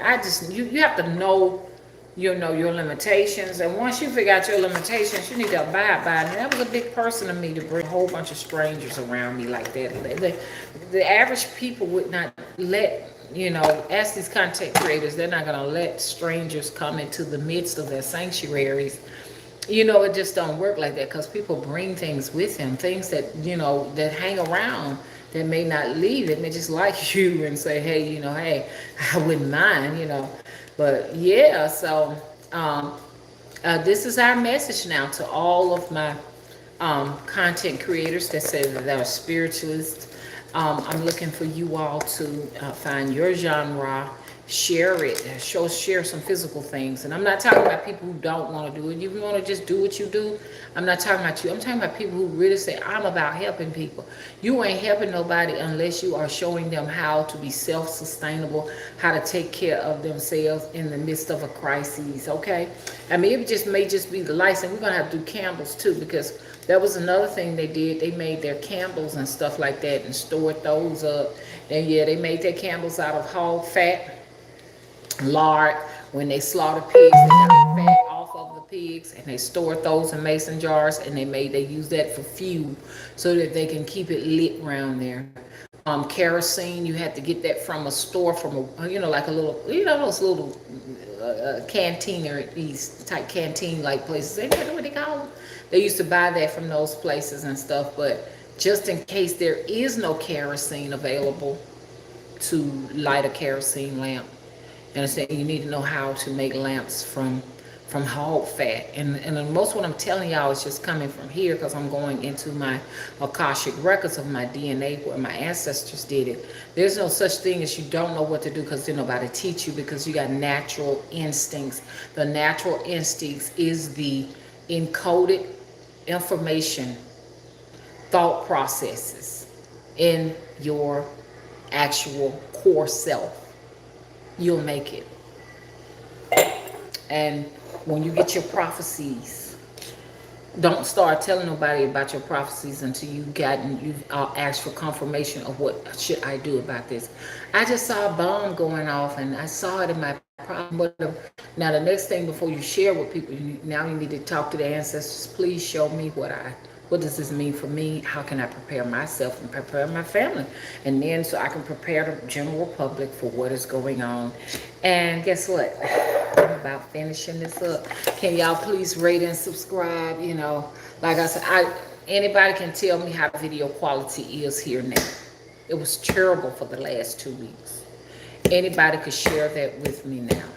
Speaker 2: You have to know your limitations, and once you figure out your limitations, you need to abide by it. And that was a big person to me to bring a whole bunch of strangers around me like that. The average people would not let, as these content creators, they're not going to let strangers come into the midst of their sanctuaries. It just don't work like that because people bring things with them, things that, that hang around that may not leave it. And they just like you and say, hey, hey, I wouldn't mind, But yeah, so this is our message now to all of my content creators that say that they're spiritualists. I'm looking for you all to find your genre, share it, share some physical things. And I'm not talking about people who don't want to do it. You want to just do what you do. I'm not talking about you. I'm talking about people who really say, I'm about helping people. You ain't helping nobody unless you are showing them how to be self-sustainable, how to take care of themselves in the midst of a crisis, okay? I mean, it may just be the lights, and we're going to have to do candles too, because that was another thing they did. They made their candles and stuff like that and stored those up. And yeah, they made their candles out of hog fat, lard. When they slaughter pigs, they got the fat off of the pigs and they stored those in mason jars, and they use that for fuel so that they can keep it lit around there. Kerosene, you had to get that from a store, from a like a little, those little canteen, or these type canteen like places. Ain't that what they call them? They used to buy that from those places and stuff. But just in case there is no kerosene available to light a kerosene lamp, and I said you need to know how to make lamps from hog fat. And most what I'm telling y'all is just coming from here, because I'm going into my Akashic records of my DNA where my ancestors did it. There's no such thing as you don't know what to do because there's nobody teach you, because you got natural instincts. The natural instincts is the encoded information, thought processes in your actual core self. You'll make it. And when you get your prophecies, don't start telling nobody about your prophecies until you've asked for confirmation of what should I do about this. I just saw a bomb going off, and I saw it in my problem. Now the next thing before you share with people, now you need to talk to the ancestors. Please show me what does this mean for me? How can I prepare myself and prepare my family? And then so I can prepare the general public for what is going on. And guess what? I'm about finishing this up. Can y'all please rate and subscribe? You know, like I said, anybody can tell me how the video quality is here now. It was terrible for the last 2 weeks. Anybody could share that with me now.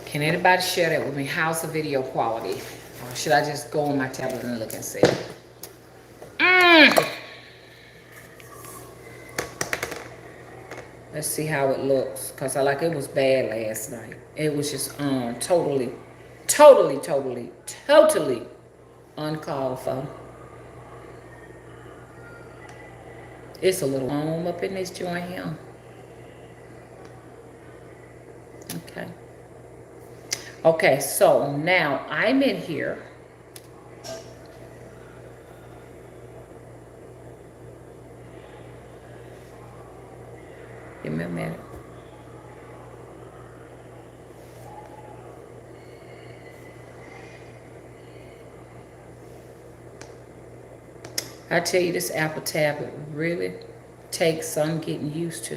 Speaker 2: Can anybody share that with me? How's the video quality? Or should I just go on my tablet and look and see? Let's see how it looks. Because it was bad last night. It was just totally uncalled for. It's a little warm up in this joint here. Okay, so now I'm in here. Give me a minute. I tell you, this Apple tablet really takes some getting used to.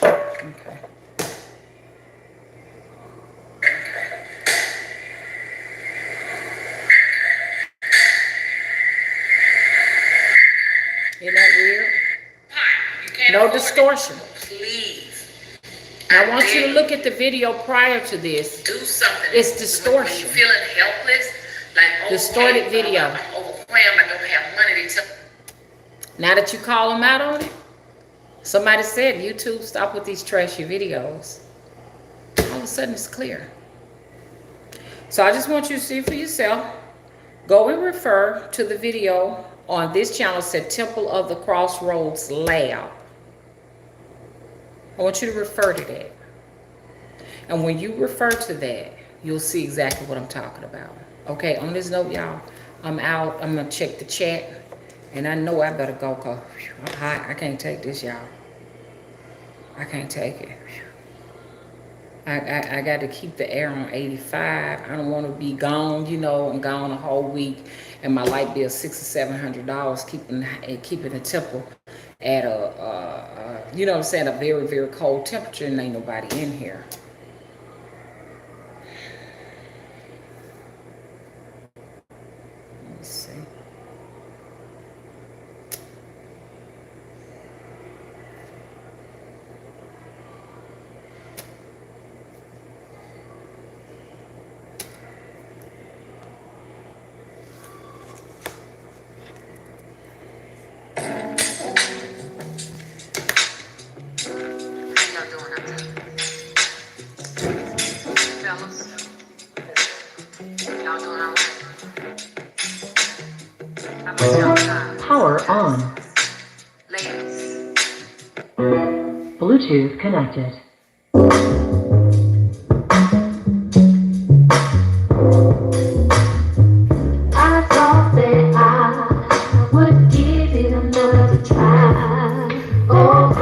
Speaker 2: Okay. Isn't that weird? No distortion. Please. I want you to look at the video prior to this. Do something. It's distortion. When you're feeling helpless, like distorted video. I'm overwhelmed. I don't have money to. Now that you call them out on it, somebody said, YouTube, stop with these trashy videos. All of a sudden, it's clear. So I just want you to see for yourself. Go and refer to the video on this channel, said Temple of the Crossroads Lab. I want you to refer to that. And when you refer to that, you'll see exactly what I'm talking about. Okay, on this note, y'all, I'm out. I'm going to check the chat. And I know I better go because I'm hot. I can't take this, y'all. I can't take it. I got to keep the air on 85. I don't want to be gone, you know. I'm gone a whole week. And my light bill $600 or $700 keeping the temple at you know what I'm saying, a very, very cold temperature, and ain't nobody in here. Let me see.
Speaker 1: Power on. Ladies. Bluetooth connected. I thought that I would give it another try. Oh, I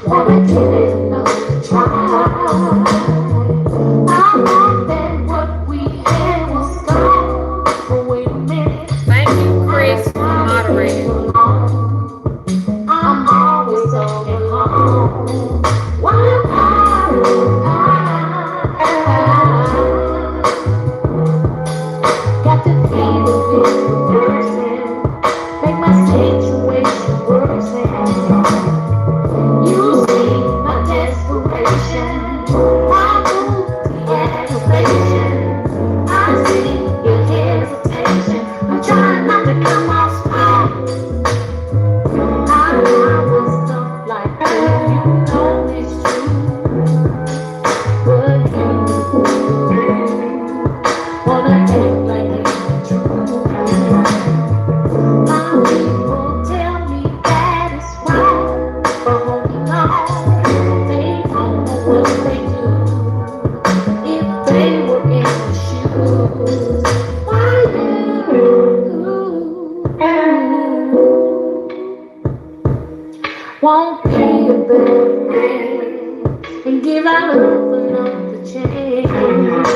Speaker 1: wanna give it another try. I thought that what we had was gone. birthday and give our love another chance.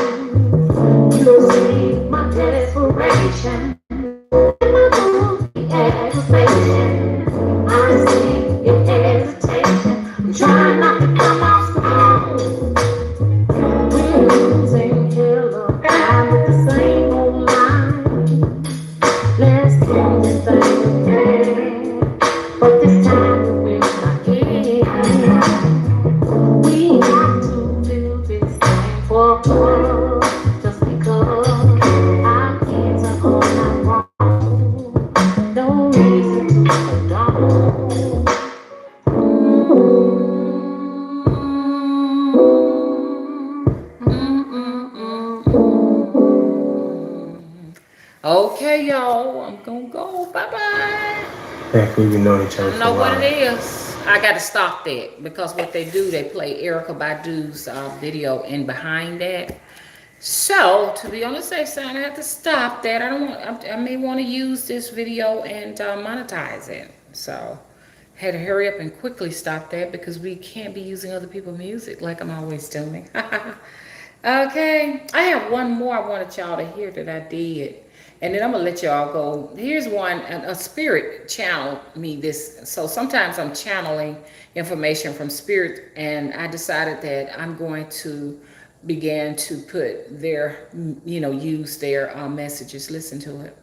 Speaker 1: You'll see my desperation, the aggravation. I see your hesitation. I'm trying not to come off strong. We're losing killer time with the same old line. Let's do this thing again, but this time we're not in. We have to do this thing for us, just because our kids are all not wrong. No reason to hold on.
Speaker 2: Okay, y'all, I'm gonna go. Bye bye.
Speaker 3: Heck, we've known each other
Speaker 2: I
Speaker 3: for
Speaker 2: know
Speaker 3: a
Speaker 2: what it
Speaker 3: while.
Speaker 2: is. I got to stop that because what they do, they play Erica Badu's video in behind that. So to be on the safe side, I have to stop that. I don't want. I may want to use this video and monetize it. So had to hurry up and quickly stop that because we can't be using other people's music like I'm always doing. Okay, I have one more I wanted y'all to hear that I did. And then I'm gonna let y'all go. Here's one, a spirit channeled me this. So sometimes I'm channeling information from spirit, and I decided that I'm going to begin to put their, use their messages. Listen to it.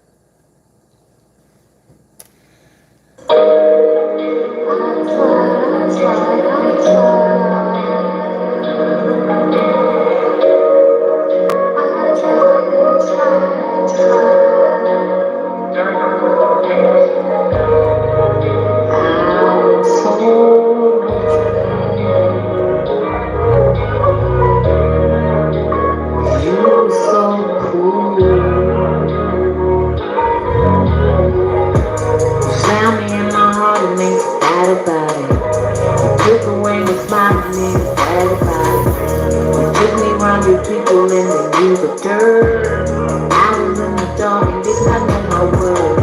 Speaker 1: People in the new dirt. I was in the dark and did not know my word.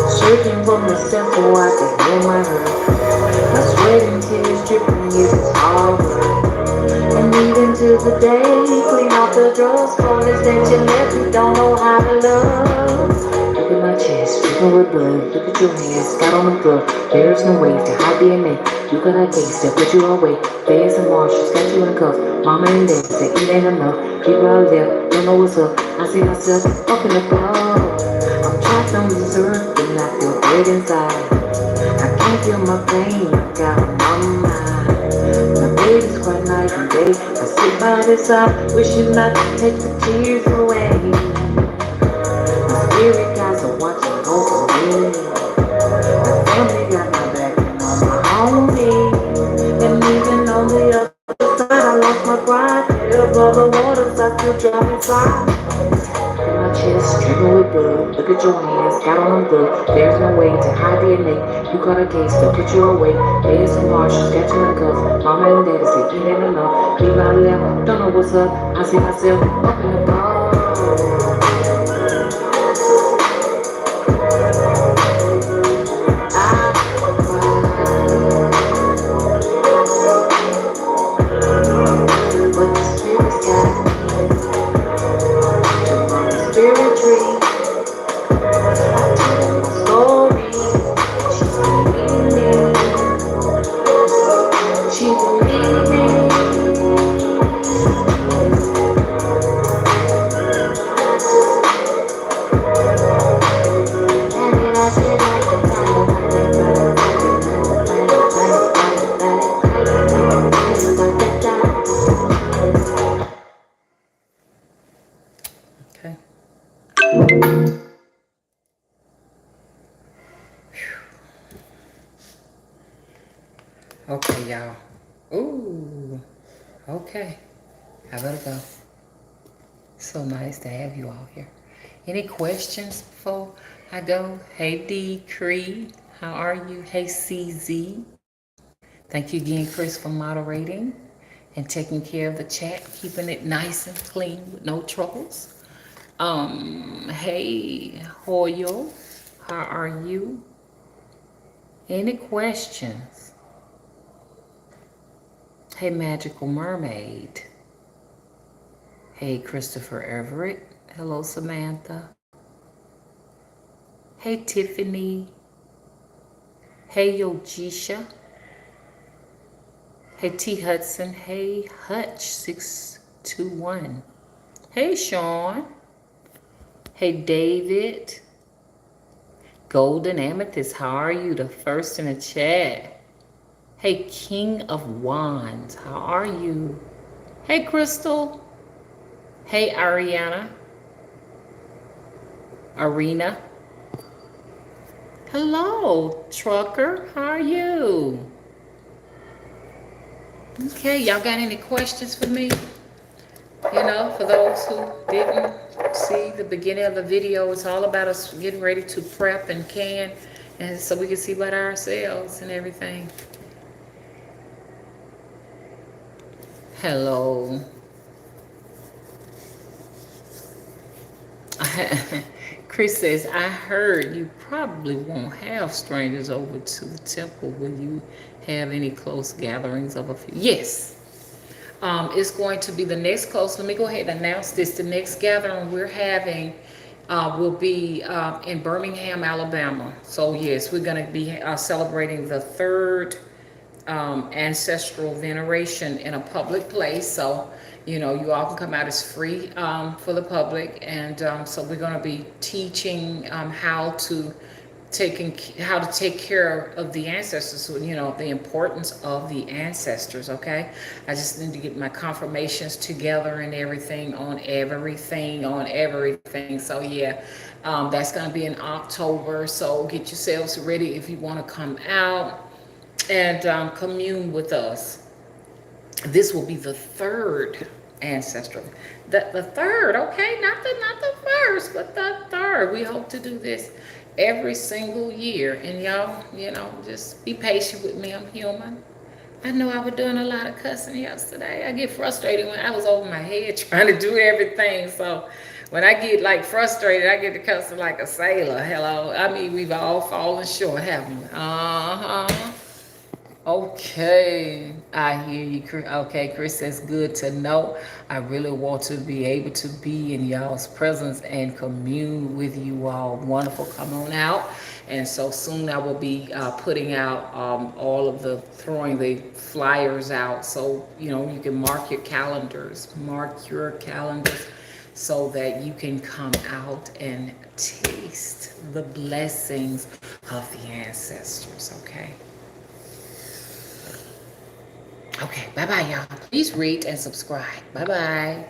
Speaker 1: Searching for myself so I could hear my hurt. My sweat and tears dripping, yes, it's hard work. And even to the day, clean off the drugs for this that you left. You don't know how to love. Look at my chest, dripping with blood. Look at your hands, got on the glove. There's no way to hide DNA. You got a case that put you away. There's a marshals, got you in cuffs. Mama and daddy say it ain't enough. People out there don't know what's up. I see myself up in the club. I'm trapped on this earth, and I feel dead inside. I can't feel my pain, I got it on my mind. My baby's cry night and day. I sit by the side, wishing I could take the tears away. My spirit guys are watching over me. My family got my back and all my homies. And even on the other side, I lost my pride. Above the waters, I still drop inside. My chest dripping with blood. Look at your hands, got on them good. There's no way to hide DNA. You got a case, they'll put you away. There's some marshals, got you in cuffs. Mama and daddy say it ain't enough. Leave out left, don't know what's up. I see myself up in the bar. But the spirit's got the spirit tree.
Speaker 2: Okay. Okay, y'all. Ooh. Okay. I better go. So nice to have you all here. Any questions before I go? Hey D Cree, how are you? Hey CZ. Thank you again, Chris, for moderating and taking care of the chat, keeping it nice and clean with no troubles. Hey Hoyle, how are you? Any questions? Hey, Magical Mermaid. Hey, Christopher Everett. Hello, Samantha. Hey, Tiffany. Hey, Yojisha. Hey, T. Hudson. Hey, Hutch621. Hey, Sean. Hey, David. Golden Amethyst, how are you? The first in the chat. Hey, King of Wands, how are you? Hey, Crystal. Hey, Ariana. Arena. Hello, Trucker, how are you? Okay, y'all got any questions for me? You know, for those who didn't see the beginning of the video, it's all about us getting ready to prep and can, and so we can see about ourselves and everything. Hello. Chris says, I heard you probably won't have strangers over to the temple. Will you have any close gatherings of a few? Yes. It's going to be the next close. Let me go ahead and announce this. The next gathering we're having will be in Birmingham, Alabama. So yes, we're going to be celebrating the third ancestral veneration in a public place. So, you know, you all can come out. It's free for the public. And so we're going to be teaching how to take care of the ancestors, so, you know, the importance of the ancestors. Okay, I just need to get my confirmations together and everything on everything. So yeah, that's going to be in October. So get yourselves ready if you want to come out and commune with us. This will be the third ancestral. The third, okay, not the first, but the third. We hope to do this every single year. And y'all, you know, just be patient with me. I'm human. I know I was doing a lot of cussing yesterday. I get frustrated when I was over my head trying to do everything. So when I get like frustrated, I get to cussing like a sailor. Hello. I mean, we've all fallen short, haven't we? Uh-huh. Okay, I hear you. Okay, Chris, that's good to know. I really want to be able to be in y'all's presence and commune with you all. Wonderful, come on out. And so soon I will be putting out all of throwing the flyers out. So, you know, you can mark your calendars, so that you can come out and taste the blessings of the ancestors, okay? Okay, bye-bye, y'all. Please rate and subscribe. Bye-bye.